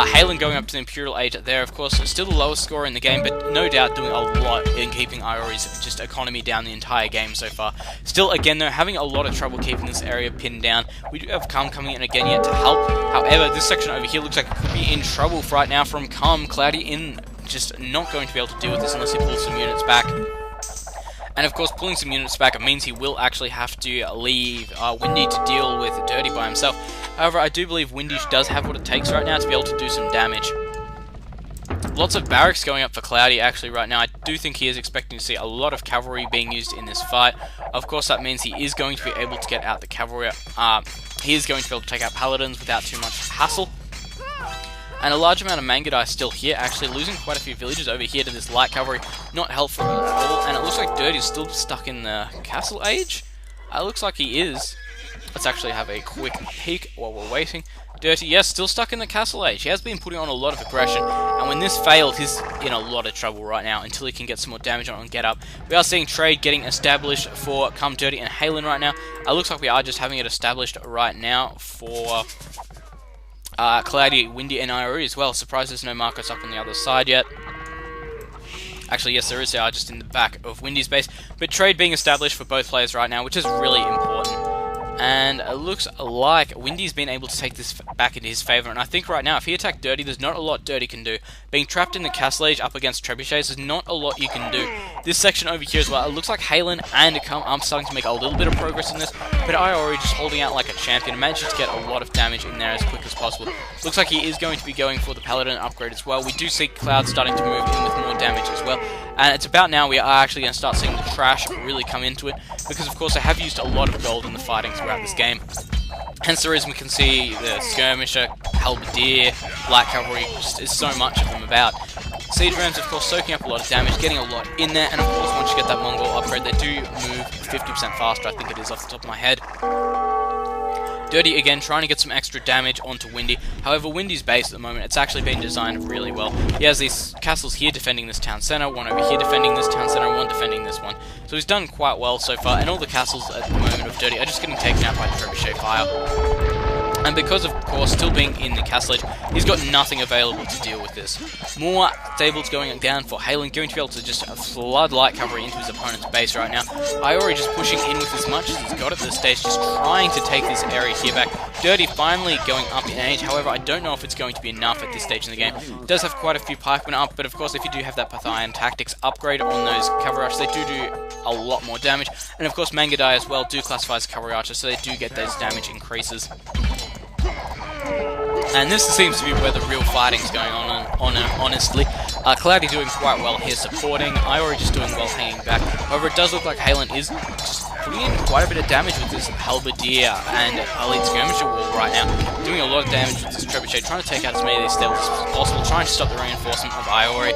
Halen going up to the Imperial Age there, of course, still the lowest scorer in the game, but no doubt doing a lot in keeping Iori's just economy down the entire game so far. Still, again, though, having a lot of trouble keeping this area pinned down. We do have Come coming in again yet to help. However, this section over here looks like it could be in trouble right now from Come. Cloudy just not going to be able to deal with this unless he pulls some units back. And of course, pulling some units back, it means he will actually have to leave Windy to deal with Dirty by himself. However, I do believe Windy does have what it takes right now to be able to do some damage. Lots of barracks going up for Cloudy actually right now. I do think he is expecting to see a lot of cavalry being used in this fight. Of course, that means he is going to be able to get out the cavalry. He is going to be able to take out paladins without too much hassle. And a large amount of Mangudai still here, actually losing quite a few villages over here to this light cavalry. Not helpful at all, and it looks like Dirty is still stuck in the castle age. It looks like he is. Let's actually have a quick peek while we're waiting. Dirty, yes, still stuck in the castle age. He has been putting on a lot of aggression, and when this failed, he's in a lot of trouble right now until he can get some more damage on and get up. We are seeing trade getting established for Come Dirty and Halen right now. It looks like we are just having it established right now for Cloudy, Windy, and Iori as well. Surprised there's no markers up on the other side yet. Actually, yes, there is. They are just in the back of Windy's base. But trade being established for both players right now, which is really important. And it looks like Windy's been able to take this back into his favour. And I think right now, if he attacked Dirty, there's not a lot Dirty can do. Being trapped in the castle age up against Trebuchets, there's not a lot you can do. This section over here as well, it looks like Halen and Come are starting to make a little bit of progress in this. But Iori just holding out like a champion, managing to get a lot of damage in there as quick as possible. Looks like he is going to be going for the Paladin upgrade as well. We do see Cloud starting to move in with more damage as well. And it's about now we are actually going to start seeing the trash really come into it. Because of course I have used a lot of gold in the fighting throughout this game. Hence the reason we can see the Skirmisher, Halberdier, Black Cavalry, just is so much of them about. Siege Rams, of course, soaking up a lot of damage, getting a lot in there, and of course, once you get that Mongol upgrade, they do move 50% faster, I think it is off the top of my head. Dirty, again, trying to get some extra damage onto Windy. However, Windy's base at the moment, it's actually been designed really well. He has these castles here defending this town centre, one over here defending this town centre, and one defending this one. So he's done quite well so far, and all the castles at the moment of Dirty are just getting taken out by the Trebuchet fire. And because, of course, still being in the castle age, he's got nothing available to deal with this. More stables going down for Halen, going to be able to just flood light cavalry into his opponent's base right now. Iori just pushing in with as much as he's got at this stage, just trying to take this area here back. Dirty finally going up in age, however, I don't know if it's going to be enough at this stage in the game. It does have quite a few pikemen up, but of course, if you do have that Pathian Tactics upgrade on those cavalry archers, they do a lot more damage. And of course, Mangudai as well do classify as cavalry archers, so they do get those damage increases. And this seems to be where the real fighting's going on honestly. Cloudy doing quite well here supporting, Iori just doing well hanging back. However, it does look like Halen is just putting in quite a bit of damage with this Halberdier and Elite Skirmisher wall right now. Doing a lot of damage with this Trebuchet, trying to take out as many of these stables as possible, trying to stop the reinforcement of Iori.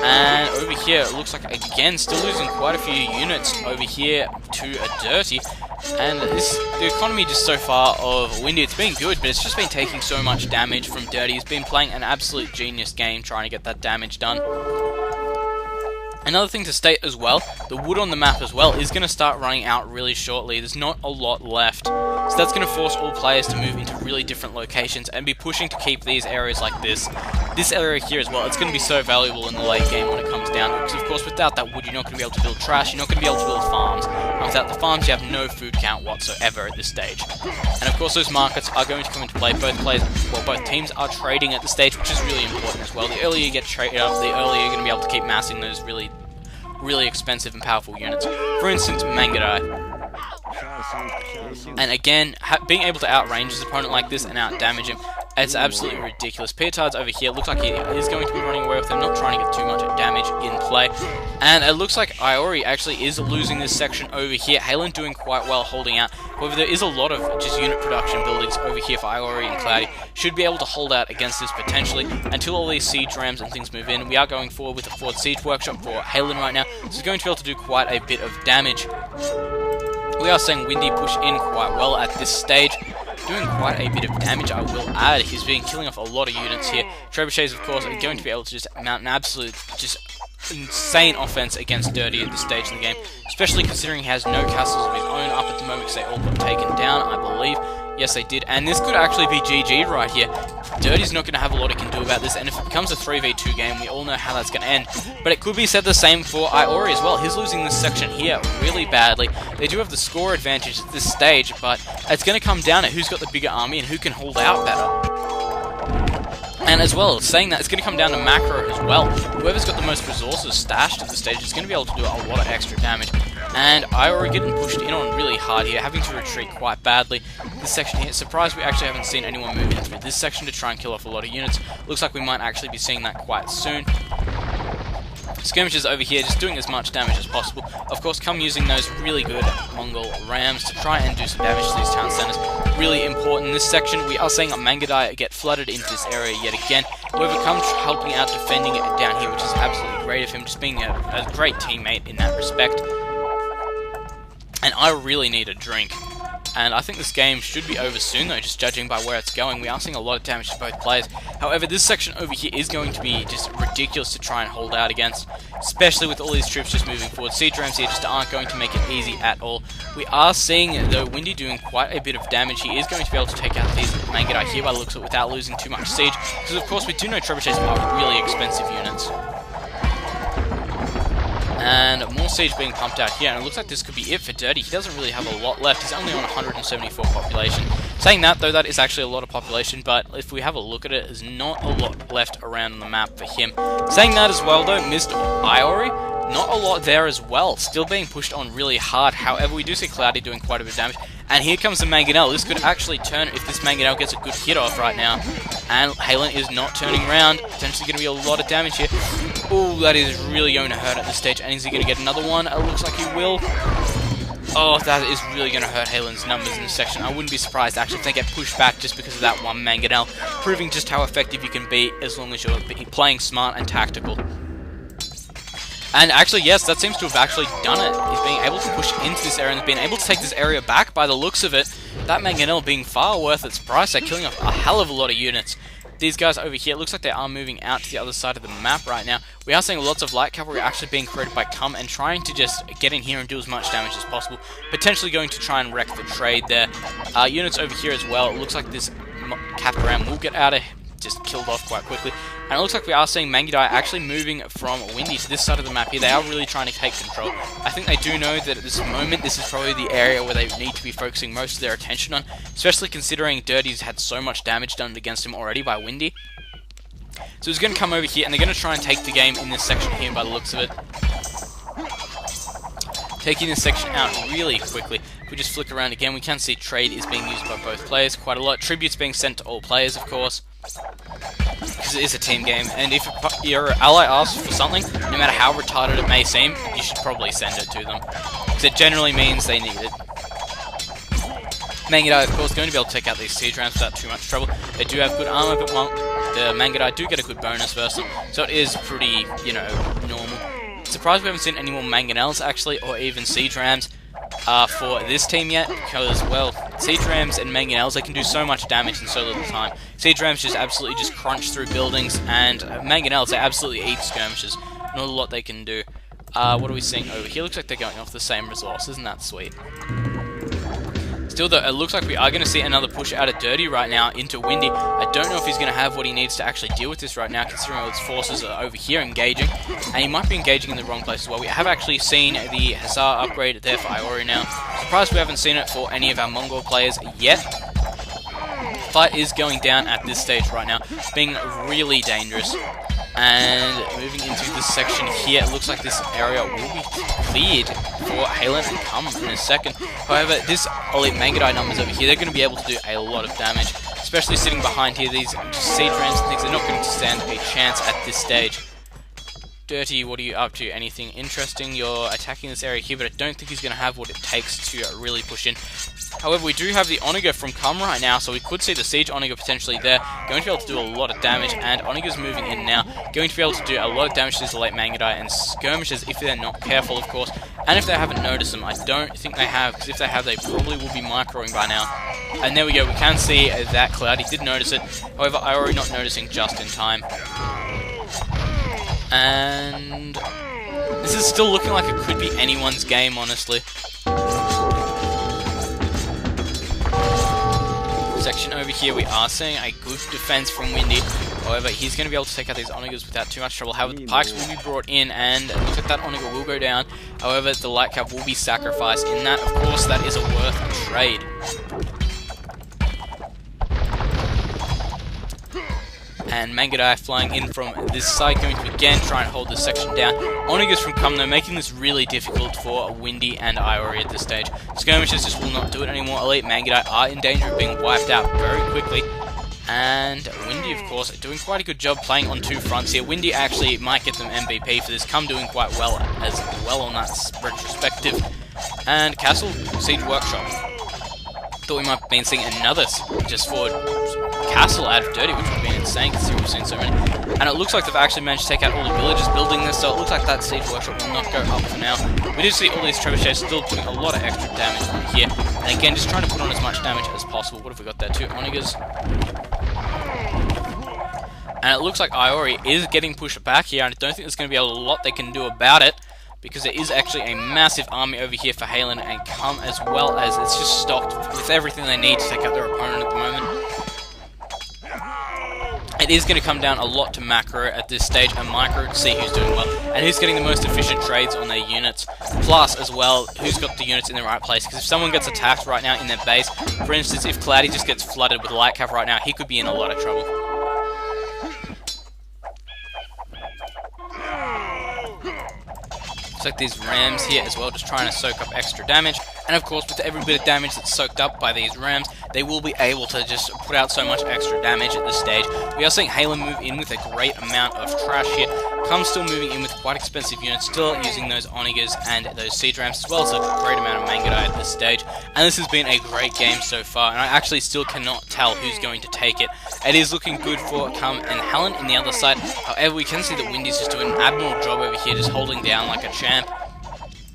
And over here, it looks like, again, still losing quite a few units over here to a Dirty. And the economy just so far of Windy, it's been good, but it's just been taking so much damage from Dirty. He's been playing an absolute genius game trying to get that damage done. Another thing to state as well, the wood on the map as well is going to start running out really shortly. There's not a lot left. So that's going to force all players to move into really different locations and be pushing to keep these areas like this. This area here as well, it's going to be so valuable in the late game when it comes down to it. Because of course without that wood you're not going to be able to build trash, you're not going to be able to build farms. And without the farms you have no food count whatsoever at this stage. And of course those markets are going to come into play. Both teams are trading at the stage, which is really important as well. The earlier you get traded up, the earlier you're going to be able to keep massing those really expensive and powerful units. For instance, Mangudai. And again, being able to outrange his opponent like this and outdamage him, it's absolutely ridiculous. Pietard's over here, looks like he is going to be running away with him, not trying to get too much damage in play. And it looks like Iori actually is losing this section over here. Halen doing quite well holding out. However, there is a lot of just unit production buildings over here for Iori and Cloudy. Should be able to hold out against this potentially until all these siege rams and things move in. We are going forward with a forward siege workshop for Halen right now. So he's going to be able to do quite a bit of damage. We are seeing Windy push in quite well at this stage, doing quite a bit of damage, I will add. He's been killing off a lot of units here. Trebuchets, of course, are going to be able to just mount an absolute, just insane offense against Dirty at this stage in the game, especially considering he has no castles of his own up at the moment because they all got taken down, I believe. Yes, they did, and this could actually be GG right here. Dirty's not going to have a lot he can do about this, and if it becomes a 3v2 game, we all know how that's going to end. But it could be said the same for Iori as well. He's losing this section here really badly. They do have the score advantage at this stage, but it's going to come down to who's got the bigger army and who can hold out better. And as well, saying that, it's going to come down to macro as well. Whoever's got the most resources stashed at the stage is going to be able to do a lot of extra damage. And Iori getting pushed in on really hard here, having to retreat quite badly. This section here, surprised we actually haven't seen anyone move in through this section to try and kill off a lot of units. Looks like we might actually be seeing that quite soon. Skirmishers over here just doing as much damage as possible. Of course, come using those really good Mongol rams to try and do some damage to these town centers. Really important in this section. We are seeing a Mangudai get flooded into this area yet again. However, come helping out defending it down here, which is absolutely great of him, just being a great teammate in that respect. And I really need a drink. And I think this game should be over soon though, just judging by where it's going. We are seeing a lot of damage to both players. However, this section over here is going to be just ridiculous to try and hold out against, especially with all these troops just moving forward. Siege rams here just aren't going to make it easy at all. We are seeing, though, Windy doing quite a bit of damage. He is going to be able to take out these Mangudai here by the looks of it without losing too much siege, because of course we do know trebuchets are really expensive units. And more siege being pumped out here, and it looks like this could be it for Dirty. He doesn't really have a lot left. He's only on 174 population. Saying that, though, that is actually a lot of population, but if we have a look at it, there's not a lot left around on the map for him. Saying that as well, though, Mr. Iori, not a lot there as well. Still being pushed on really hard. However, we do see Cloudy doing quite a bit of damage. And here comes the Mangonel. This could actually turn if this Mangonel gets a good hit off right now. And Halen is not turning around. Potentially going to be a lot of damage here. Ooh, that is really going to hurt at this stage. And is he going to get another one? It looks like he will. Oh, that is really going to hurt Halen's numbers in this section. I wouldn't be surprised actually if they get pushed back just because of that one Mangonel. Proving just how effective you can be as long as you're playing smart and tactical. And actually, yes, that seems to have actually done it. He's being able to push into this area and being able to take this area back by the looks of it. That Mangonel being far worth its price. They're killing off a hell of a lot of units. These guys over here, it looks like they are moving out to the other side of the map right now. We are seeing lots of light cavalry actually being created by Cum and trying to just get in here and do as much damage as possible. Potentially going to try and wreck the trade there. Units over here as well. It looks like this Caparam will get out of just killed off quite quickly. And it looks like we are seeing Mangudai actually moving from Windy to this side of the map here. They are really trying to take control. I think they do know that at this moment, this is probably the area where they need to be focusing most of their attention on, especially considering Dirty's had so much damage done against him already by Windy. So he's going to come over here, and they're going to try and take the game in this section here by the looks of it. Taking this section out really quickly. If we just flick around again, we can see trade is being used by both players quite a lot. Tributes being sent to all players, of course. because it is a team game, and if your ally asks for something, no matter how retarded it may seem, you should probably send it to them, because it generally means they need it. Mangadai, of course, going to be able to take out these siege ramps without too much trouble. They do have good armor, but the Mangadai do get a good bonus versus them, so it is pretty, you know, normal. Surprised we haven't seen any more Mangonels, actually, or even siege rams for this team yet, because, well, siege rams and Mangonels, they can do so much damage in so little time. Siege rams just absolutely just crunch through buildings, and Mangonels, they absolutely eat skirmishes. Not a lot they can do. What are we seeing over here? Looks like they're going off the same resource. Isn't that sweet? Still though, it looks like we are going to see another push out of Dirty right now into Windy. I don't know if he's going to have what he needs to actually deal with this right now, considering all his forces are over here engaging. And he might be engaging in the wrong place as well. We have actually seen the Hussar upgrade there for Iori now. Surprised we haven't seen it for any of our Mongol players yet. Fight is going down at this stage right now, being really dangerous. And moving into this section here, it looks like this area will be cleared for Halen and Come in a second. However, this elite Mangadai numbers over here, they're going to be able to do a lot of damage, especially sitting behind here. These siege rams and things, they're not going to stand a chance at this stage. Dirty, what are you up to? Anything interesting? You're attacking this area here, but I don't think he's going to have what it takes to really push in. However, we do have the Oniga from Cum right now, so we could see the Siege Oniga potentially there. Going to be able to do a lot of damage, and Oniga's moving in now. Going to be able to do a lot of damage to these late Mangadai and skirmishes if they're not careful, of course. And if they haven't noticed them, I don't think they have, because if they have, they probably will be microing by now. And there we go, we can see that cloud. He did notice it. However, Iori not noticing just in time. And this is still looking like it could be anyone's game, honestly. Section over here, we are seeing a good defense from Windy. However, he's going to be able to take out these Onigas without too much trouble. However, the pikes will be brought in, and it looks like that Oniga will go down. However, the light cap will be sacrificed. In that, of course, that is a worth trade. And Mangadai flying in from this side, going to again try and hold this section down. Onigas from Cum, though, making this really difficult for Windy and Iori at this stage. Skirmishes just will not do it anymore. Elite Mangadai are in danger of being wiped out very quickly. And Windy, of course, doing quite a good job playing on two fronts here. Windy actually might get them MVP for this. Cum doing quite well as well on that retrospective. And Castle Siege Workshop. Thought we might have been seeing another just for Castle out of Dirty, which would have been insane considering we've seen so many. And it looks like they've actually managed to take out all the villagers building this, so it looks like that Siege Workshop will not go up for now. We do see all these trebuchets still putting a lot of extra damage on here. And again, just trying to put on as much damage as possible. What have we got there? 2 Onigas. And it looks like Iori is getting pushed back here, and I don't think there's going to be a lot they can do about it, because there is actually a massive army over here for Halen and Cum, as well as it's just stocked with everything they need to take out their opponent at the moment. It is going to come down a lot to macro at this stage, and micro to see who's doing well, and who's getting the most efficient trades on their units, plus as well, who's got the units in the right place, because if someone gets attacked right now in their base, for instance, if Cloudy just gets flooded with light cav right now, he could be in a lot of trouble. Looks like these rams here as well, just trying to soak up extra damage. And of course, with every bit of damage that's soaked up by these rams, they will be able to just put out so much extra damage at this stage. We are seeing Halen move in with a great amount of trash here. Cum still moving in with quite expensive units, still using those Onigas and those siege rams, as well as a great amount of Mangadai at this stage. And this has been a great game so far, and I actually still cannot tell who's going to take it. It is looking good for Cum and Helen in the other side. However, we can see that Windy's just doing an admirable job over here, just holding down like a champ.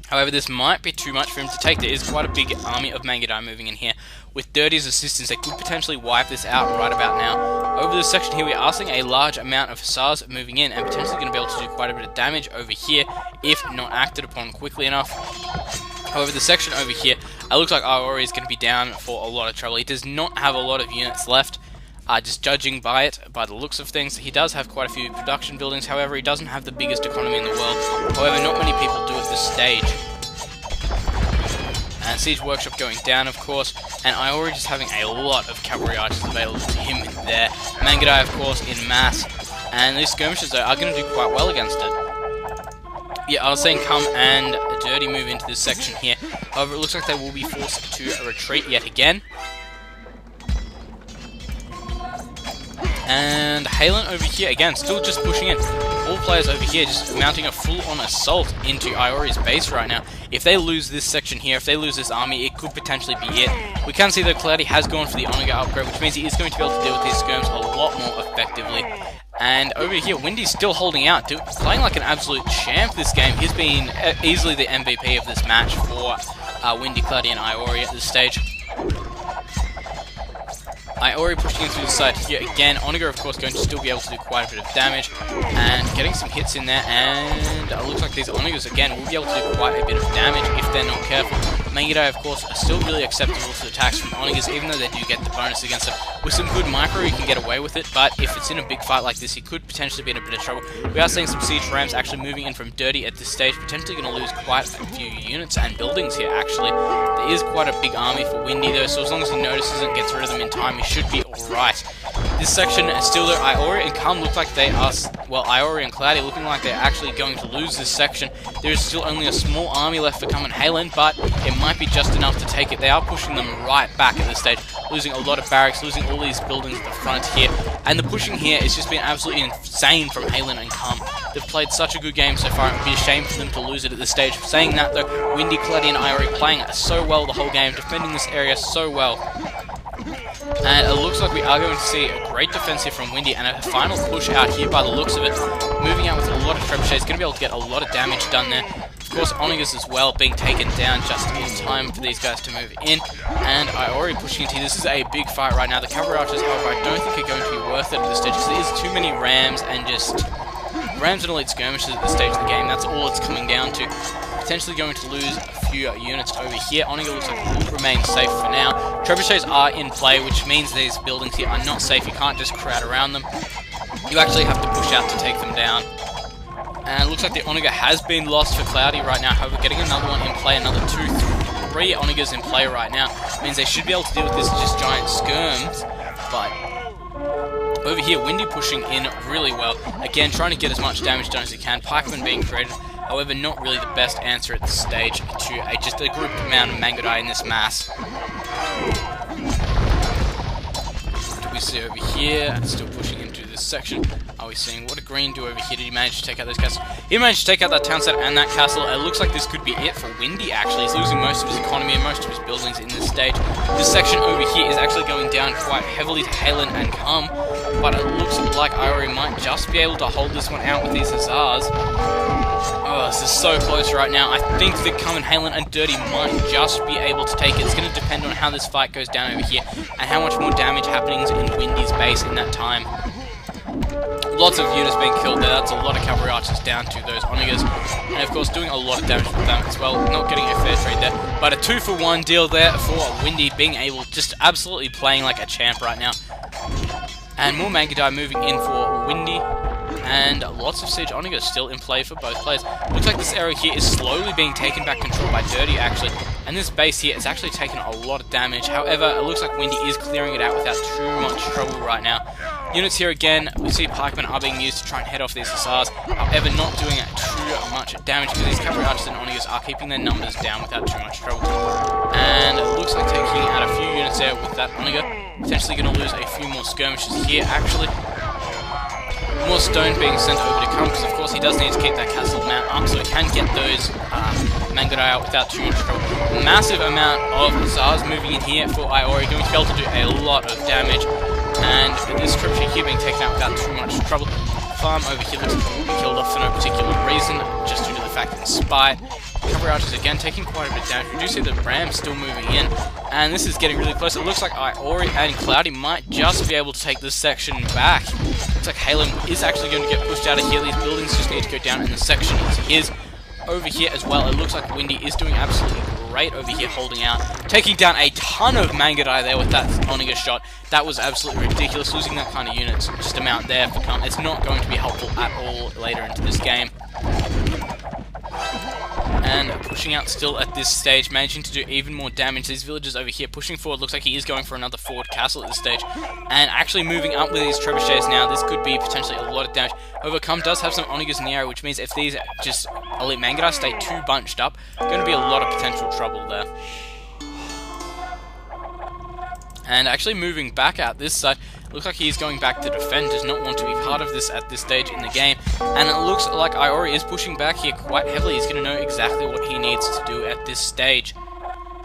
However, this might be too much for him to take. There is quite a big army of Mangadai moving in here. With Dirty's assistance, they could potentially wipe this out right about now. Over this section here, we are seeing a large amount of Hussars moving in, and potentially going to be able to do quite a bit of damage over here, if not acted upon quickly enough. However, the section over here, it looks like Iori is going to be down for a lot of trouble. He does not have a lot of units left. Just judging by it, by the looks of things, he does have quite a few production buildings. However, he doesn't have the biggest economy in the world. However, not many people do at this stage. And Siege Workshop going down, of course, and Iori just having a lot of cavalry archers available to him there. Mangadai, of course, in mass, and these skirmishes, though, are going to do quite well against it. Yeah, I was saying Cum and Dirty move into this section here. However, it looks like they will be forced to retreat yet again. And Halen over here, again, still just pushing in. All players over here just mounting a full-on assault into Iori's base right now. If they lose this section here, if they lose this army, it could potentially be it. We can see that Cloudy has gone for the Onega upgrade, which means he is going to be able to deal with these skirms a lot more effectively. And over here, Windy's still holding out, playing like an absolute champ this game. He's been easily the MVP of this match for Windy, Cloudy, and Iori at this stage. Iori pushing in through the side here again. Onega, of course, going to still be able to do quite a bit of damage and getting some hits in there. And it looks like these Onegas again will be able to do quite a bit of damage if they're not careful. Mangudai, of course, are still really acceptable to attacks from Onegas, even though they do get the bonus against them. With some good micro, he can get away with it, but if it's in a big fight like this, he could potentially be in a bit of trouble. We are seeing some siege rams actually moving in from Dirty at this stage, potentially going to lose quite a few units and buildings here, actually. There is quite a big army for Windy, though, so as long as he notices and gets rid of them in time, he should be alright. This section is still there. Iori and Calm look like they are, well, Iori and Cloudy looking like they're actually going to lose this section. There is still only a small army left for Calm and Halen, but it might be just enough to take it. They are pushing them right back at this stage, losing a lot of barracks, losing all these buildings at the front here, and the pushing here has just been absolutely insane from Halen and Calm. They've played such a good game so far, it would be a shame for them to lose it at this stage. Saying that though, Windy, Cloudy, and Iori playing so well the whole game, defending this area so well. And it looks like we are going to see a great defense here from Windy and a final push out here by the looks of it. Moving out with a lot of trebuchets, going to be able to get a lot of damage done there. Of course, Onegas as well being taken down just in time for these guys to move in. And Iori pushing into this is a big fight right now. The cavalry archers, however, I don't think are going to be worth it at this stage because there is too many rams and just rams and elite skirmishes at this stage of the game. That's all it's coming down to. Potentially going to lose a few units over here. Onega looks like it will remain safe for now. Trebuchets are in play, which means these buildings here are not safe. You can't just crowd around them. You actually have to push out to take them down. And it looks like the Onega has been lost for Cloudy right now. However, getting another one in play, another 2-3 Onegas in play right now, means they should be able to deal with this just giant skirms. But over here, Windy pushing in really well. Again, trying to get as much damage done as he can. Pikemen being created. However, not really the best answer at this stage to just a grouped amount of Mangudai in this mass. What do we see over here? Still pushing into this section. Are we seeing what did Green do over here? Did he manage to take out those castles? He managed to take out that town set and that castle. It looks like this could be it for Windy, actually. He's losing most of his economy and most of his buildings in this stage. This section over here is actually going down quite heavily to Halen and Calm, but it looks like Iori might just be able to hold this one out with these hussars. Oh, this is so close right now. I think that Calm and Halen and Dirty might just be able to take it. It's going to depend on how this fight goes down over here and how much more damage happens in Windy's base in that time. Lots of units being killed there. That's a lot of cavalry archers down to those Onegas. And of course doing a lot of damage with them as well. Not getting a fair trade there. But a 2-for-1 deal there for Windy being able, just absolutely playing like a champ right now. And more Mangudai moving in for Windy. And lots of Siege Onegas still in play for both players. Looks like this area here is slowly being taken back control by Dirty, actually. And this base here is actually taking a lot of damage. However, it looks like Windy is clearing it out without too much trouble right now. Units here again, we see pikemen are being used to try and head off these hussars. However, not doing too much damage because these cavalry archers and Onegas are keeping their numbers down without too much trouble. And it looks like taking out a few units there with that Onega. Potentially going to lose a few more skirmishes here, actually. More stone being sent over to Calm, because of course he does need to keep that castle mount up so he can get those Mangudai out without too much trouble. Massive amount of hussars moving in here for Iori, going to be able to do a lot of damage. And this trebuchet here being taken out without too much trouble. Farm over here looks like it will be killed off for no particular reason, just due to the fact that it's spite. Cavalry archers again taking quite a bit of damage. We do see the Ram still moving in, and this is getting really close. It looks like Iori and Cloudy might just be able to take this section back. Looks like Halen is actually going to get pushed out of here. These buildings just need to go down, and the section is his. Over here as well, it looks like Windy is doing absolutely great over here, holding out, taking down a ton of Mangudai there with that Onega shot. That was absolutely ridiculous. Losing that kind of units, just amount there for Calm, it's not going to be helpful at all later into this game. And pushing out still at this stage, managing to do even more damage. These villagers over here pushing forward. Looks like he is going for another forward castle at this stage. And actually moving up with these trebuchets now. This could be potentially a lot of damage. However, Calm does have some Onegas in the area, which means if these just elite Mangudai stay too bunched up, going to be a lot of potential trouble there. And actually moving back out this side, Looks like he's going back to defend, does not want to be part of this at this stage in the game. And it looks like Iori is pushing back here quite heavily. He's going to know exactly what he needs to do at this stage.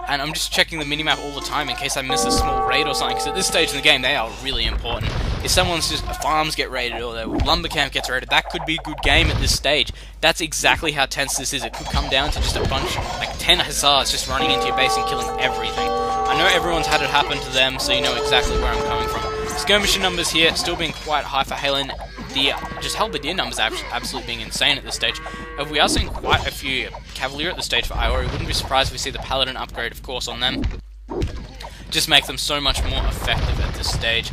And I'm just checking the minimap all the time in case I miss a small raid or something, because at this stage in the game, they are really important. If someone's just farms get raided or their lumber camp gets raided, that could be a good game at this stage. That's exactly how tense this is. It could come down to just a bunch, like 10 hussars just running into your base and killing everything. I know everyone's had it happen to them, so you know exactly where I'm coming from. Skirmisher numbers here still being quite high for Halen. The just halberdier numbers are absolutely being insane at this stage. We are seeing quite a few Cavalier at this stage for Iori. Wouldn't be surprised if we see the Paladin upgrade, of course, on them. Just make them so much more effective at this stage.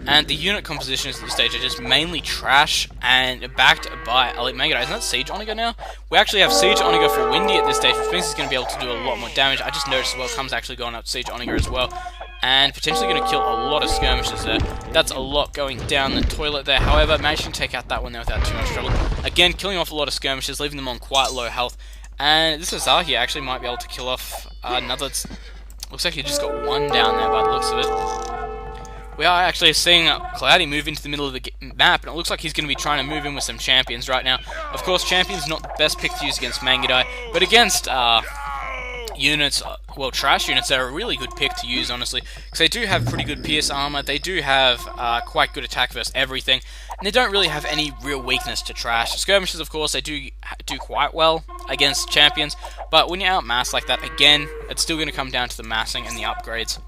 And the unit compositions at this stage are just mainly trash and backed by Elite Mega. Isn't that Siege Oniga now? We actually have Siege Oniga for Windy at this stage, which means he's going to be able to do a lot more damage. I just noticed as well, Cum's actually going up Siege Oniga as well. And potentially going to kill a lot of skirmishers there. That's a lot going down the toilet there. However, managing to take out that one there without too much trouble. Again, killing off a lot of skirmishers, leaving them on quite low health. And this Azar here actually might be able to kill off another... Looks like he just got one down there by the looks of it. We are actually seeing Cloudy move into the middle of the map, and it looks like he's going to be trying to move in with some champions right now. Of course, champions not the best pick to use against Mangudai, but against units, well, trash units, they're a really good pick to use, honestly, because they do have pretty good pierce armor, they do have quite good attack versus everything, and they don't really have any real weakness to trash. Skirmishers, of course, they do quite well against champions, but when you outmass like that, again, it's still going to come down to the massing and the upgrades.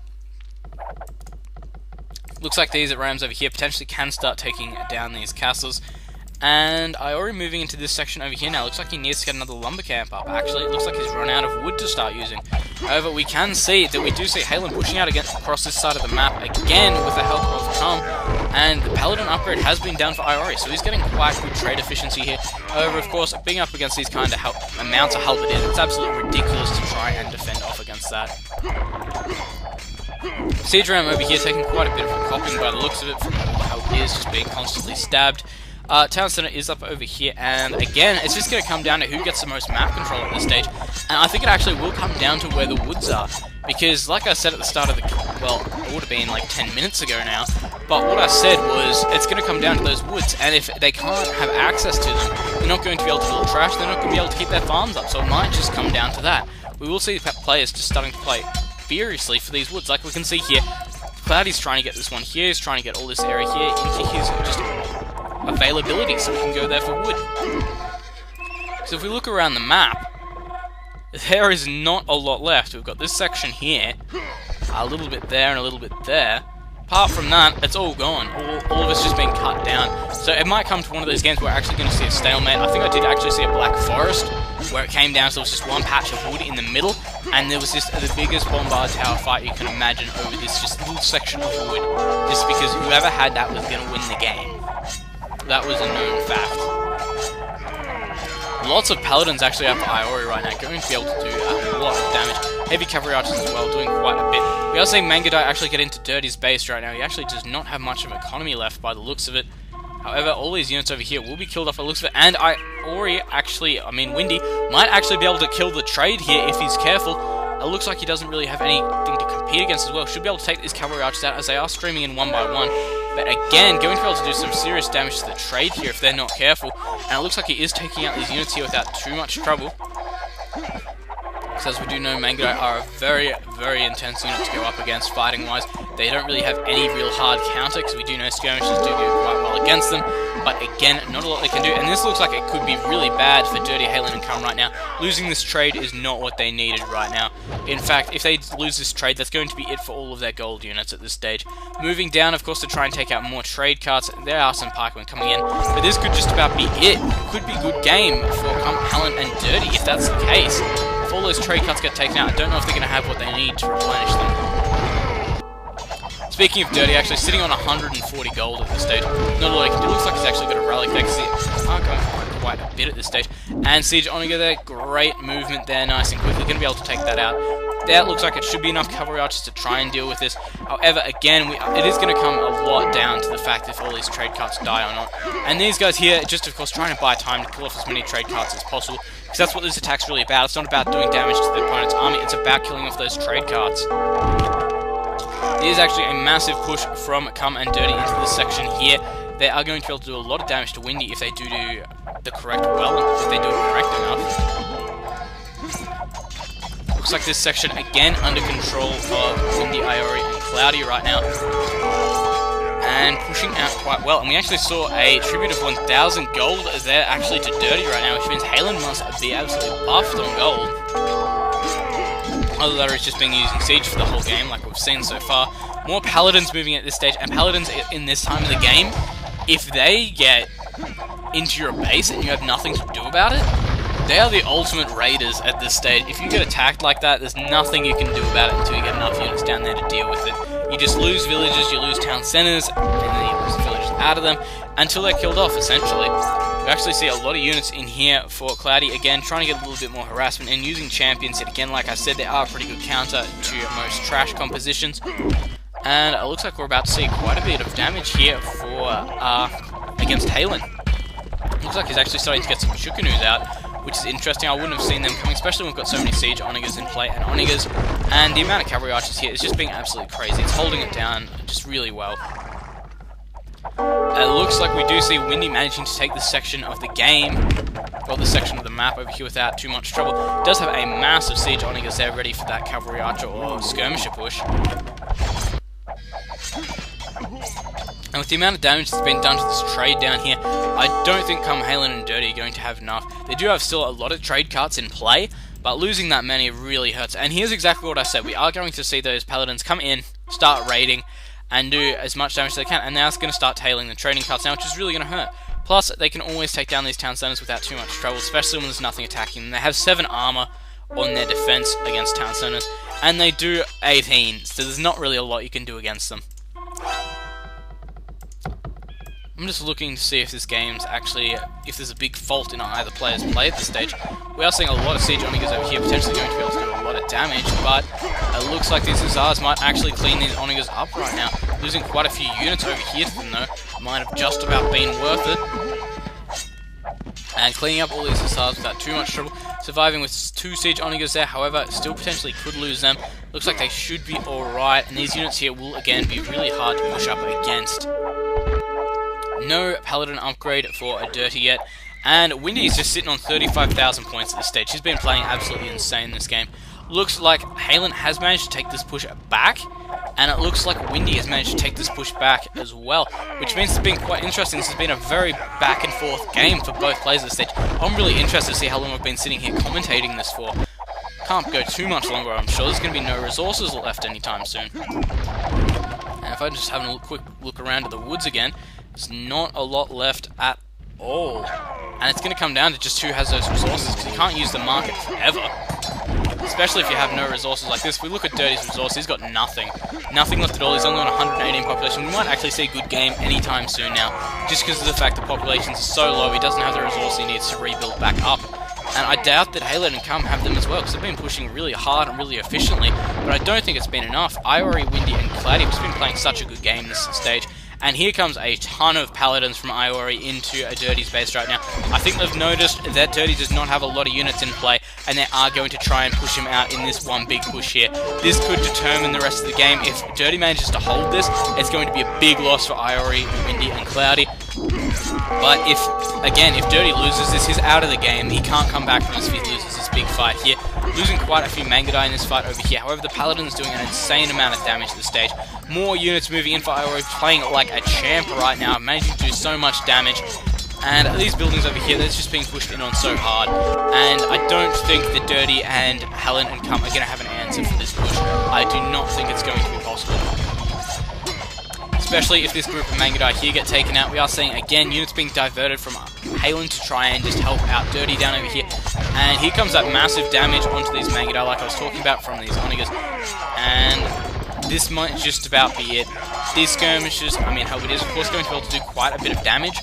Looks like these Rams over here potentially can start taking down these castles. And Iori moving into this section over here now. Looks like he needs to get another lumber camp up, actually. It looks like he's run out of wood to start using. However, we can see that we do see Halen pushing out across this side of the map again with the help of Cum. And the Paladin upgrade has been done for Iori, so he's getting quite good trade efficiency here. However, of course, being up against these kind of amounts of halberdiers, it's absolutely ridiculous to try and defend off against that. Siege Ram over here taking quite a bit of a copping by the looks of it from all the halberdiers just being constantly stabbed. Town Center is up over here, and again, it's just going to come down to who gets the most map control at this stage, and I think it actually will come down to where the woods are, because like I said at the start of the, well, it would have been like 10 minutes ago now, but what I said was, it's going to come down to those woods, and if they can't have access to them, they're not going to be able to build trash, they're not going to be able to keep their farms up, so it might just come down to that. We will see players just starting to play furiously for these woods, like we can see here. Cloudy's trying to get this one here, he's trying to get all this area here into his just availability so we can go there for wood. So if we look around the map, there is not a lot left. We've got this section here, a little bit there and a little bit there. Apart from that, it's all gone. All of it's just been cut down. So it might come to one of those games where we're actually going to see a stalemate. I think I did actually see a Black Forest, where it came down so there was just one patch of wood in the middle, and there was just the biggest bombard tower fight you can imagine over this just little section of wood, just because whoever had that was going to win the game. That was a known fact. Lots of Paladins actually up for Iori right now, going to be able to do a lot of damage. Heavy Cavalry Archers as well, doing quite a bit. We are seeing Mangudai actually get into Dirty's base right now. He actually does not have much of economy left by the looks of it. However, all these units over here will be killed off by the looks of it, and Iori actually, Windy, might actually be able to kill the trade here if he's careful. It looks like he doesn't really have anything to compete against as well. Should be able to take these Cavalry Archers out as they are streaming in one by one. But again, going to be able to do some serious damage to the trade here if they're not careful. And it looks like he is taking out these units here without too much trouble. Because as we do know, Mangudai are a very, very intense unit to go up against fighting-wise. They don't really have any real hard counter, because we do know skirmishers do go quite well against them. But again, not a lot they can do, and this looks like it could be really bad for Dirty, Halen, and Cum right now. Losing this trade is not what they needed right now. In fact, if they lose this trade, that's going to be it for all of their gold units at this stage. Moving down, of course, to try and take out more trade carts. There are some pikemen coming in, but this could just about be it. Could be a good game for Cum, Halen, and Dirty, if that's the case. If all those trade carts get taken out, I don't know if they're going to have what they need to replenish them. Speaking of Dirty, actually sitting on 140 gold at this stage. Not a lot he can do. Looks like he's actually got a relic there, because he are going for quite a bit at this stage. And Siege Oniga there, great movement there, nice and quickly. Going to be able to take that out. That looks like it should be enough cavalry archers to try and deal with this. However, again, it is going to come a lot down to the fact if all these trade carts die or not. And these guys here, just of course trying to buy time to kill off as many trade carts as possible, because that's what this attack's really about. It's not about doing damage to the opponent's army, it's about killing off those trade carts. There's actually a massive push from Cum and Dirty into this section here. They are going to be able to do a lot of damage to Windy if they do the correct if they do it correct enough. Looks like this section again under control of Windy, Iori, and Cloudy right now. And pushing out quite well. And we actually saw a tribute of 1,000 gold there actually to Dirty right now, which means Halen must be absolutely buffed on gold. Either that or it's just been using Siege for the whole game, like we've seen so far. More Paladins moving at this stage, and Paladins in this time of the game, if they get into your base and you have nothing to do about it, they are the ultimate raiders at this stage. If you get attacked like that, there's nothing you can do about it until you get enough units down there to deal with it. You just lose villages, you lose town centers, and then you lose the villages out of them until they're killed off, essentially. We actually see a lot of units in here for Cloudy, again, trying to get a little bit more harassment and using champions. Yet again, like I said, they are a pretty good counter to most trash compositions. And it looks like we're about to see quite a bit of damage here for against Halen. Looks like he's actually starting to get some Shukanus out, which is interesting. I wouldn't have seen them coming, especially when we've got so many Siege Onigers in play and Onigers. And the amount of Cavalry Archers here is just being absolutely crazy. It's holding it down just really well. It looks like we do see Windy managing to take this section of the game, well, this section of the map over here without too much trouble. It does have a massive Siege Onigers there ready for that Cavalry Archer or Skirmisher push. And with the amount of damage that's been done to this trade down here, I don't think Halen and Dirty are going to have enough. They do have still a lot of trade carts in play, but losing that many really hurts. And here's exactly what I said. We are going to see those Paladins come in, start raiding, and do as much damage as they can. And now it's going to start tailing the trading carts now, which is really going to hurt. Plus, they can always take down these town centers without too much trouble, especially when there's nothing attacking them. They have 7 armor on their defense against town centers, and they do 18, so there's not really a lot you can do against them. I'm just looking to see if this game's actually, if there's a big fault in either player's play at this stage. We are seeing a lot of Siege Onigers over here, potentially going to be able to do a lot of damage, but it looks like these Hussars might actually clean these Onigers up right now. Losing quite a few units over here to them though, might have just about been worth it. And cleaning up all these Hussars without too much trouble. Surviving with 2 Siege Onigers there, however, still potentially could lose them. Looks like they should be alright, and these units here will again be really hard to push up against. No Paladin upgrade for a Dirty yet, and Windy is just sitting on 35,000 points at this stage. She's been playing absolutely insane this game. Looks like Halen has managed to take this push back, and it looks like Windy has managed to take this push back as well, which means it's been quite interesting. This has been a very back and forth game for both players at this stage. I'm really interested to see how long I've been sitting here commentating this for. Can't go too much longer, I'm sure. There's going to be no resources left anytime soon. And if I just have a quick look around to the woods again, there's not a lot left at all. And it's going to come down to just who has those resources, because you can't use the market forever. Especially if you have no resources like this. If we look at Dirty's resources, he's got nothing. Nothing left at all. He's only on 118 population. We might actually see a good game anytime soon now, just because of the fact the populations are so low, he doesn't have the resources he needs to rebuild back up. And I doubt that Halen and Cum have them as well, because they've been pushing really hard and really efficiently, but I don't think it's been enough. Iori, Windy, and Cloudy have just been playing such a good game this stage. And here comes a ton of Paladins from Iori into a Dirty's base right now. I think they've noticed that Dirty does not have a lot of units in play, and they are going to try and push him out in this one big push here. This could determine the rest of the game. If Dirty manages to hold this, it's going to be a big loss for Iori, Windy, and Cloudy. But if Dirty loses this, he's out of the game. He can't come back from this if he loses this big fight here. Losing quite a few Mangadai in this fight over here. However, the Paladin's doing an insane amount of damage at this stage. More units moving in for Iori, playing like a champ right now, managing to do so much damage. And these buildings over here, that's just being pushed in on so hard. And I don't think that Dirty and Halen and Cum are going to have an answer for this push. I do not think it's going to be possible. Especially if this group of Mangadai here get taken out. We are seeing, again, units being diverted from Halen to try and just help out Dirty down over here. And here comes that massive damage onto these Mangadai, like I was talking about, from these Onigers. And this might just about be it. These skirmishes, I mean, Helbert is of course going to be able to do quite a bit of damage,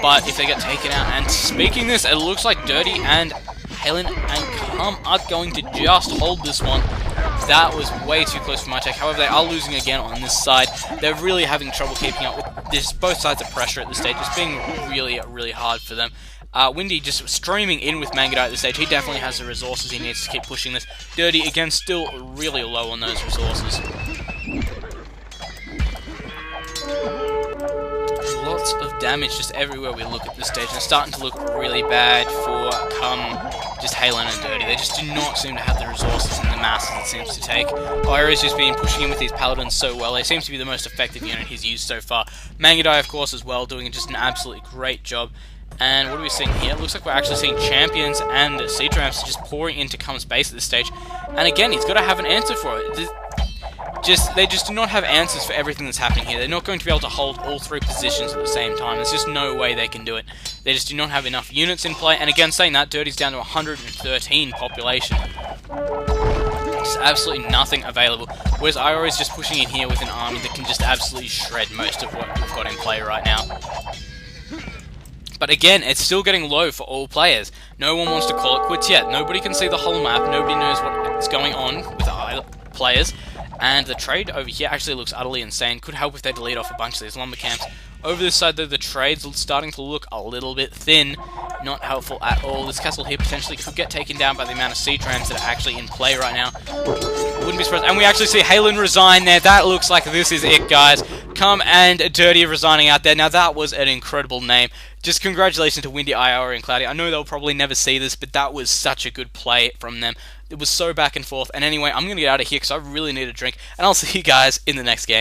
but if they get taken out, and speaking this, it looks like Dirty and Halen and Cum are going to just hold this one. That was way too close for my take. However, they are losing again on this side. They're really having trouble keeping up with this. Both sides of pressure at this stage. It's being really, really hard for them. Windy just streaming in with Mangadai at this stage. He definitely has the resources he needs to keep pushing this. Dirty, again, still really low on those resources. damage just everywhere we look at this stage, and it's starting to look really bad for just Halen and Dirty. They just do not seem to have the resources and the masses it seems to take. Ira's just been pushing in with these paladins so well. They seem to be the most effective unit he's used so far. Mangadai, of course, as well, doing just an absolutely great job. And what are we seeing here? It looks like we're actually seeing champions and siege ramps just pouring into Kum's base at this stage. And again, he's got to have an answer for it. They just do not have answers for everything that's happening here. They're not going to be able to hold all three positions at the same time. There's just no way they can do it. They just do not have enough units in play. And again, saying that, Dirty's down to 113 population. Just absolutely nothing available. Whereas Iori is just pushing in here with an army that can just absolutely shred most of what we've got in play right now. But again, it's still getting low for all players. No one wants to call it quits yet. Nobody can see the whole map. Nobody knows what's going on with either players. And the trade over here actually looks utterly insane. Could help if they delete off a bunch of these lumber camps. Over this side, though, the trade's starting to look a little bit thin. Not helpful at all. This castle here potentially could get taken down by the amount of siege rams that are actually in play right now. Wouldn't be surprised. And we actually see Halen resign there. That looks like this is it, guys. Kum and Dirty resigning out there. Now, that was an incredible name. Just congratulations to Windy, Iori, and Cloudy. I know they'll probably never see this, but that was such a good play from them. It was so back and forth. And anyway, I'm going to get out of here because I really need a drink. And I'll see you guys in the next game.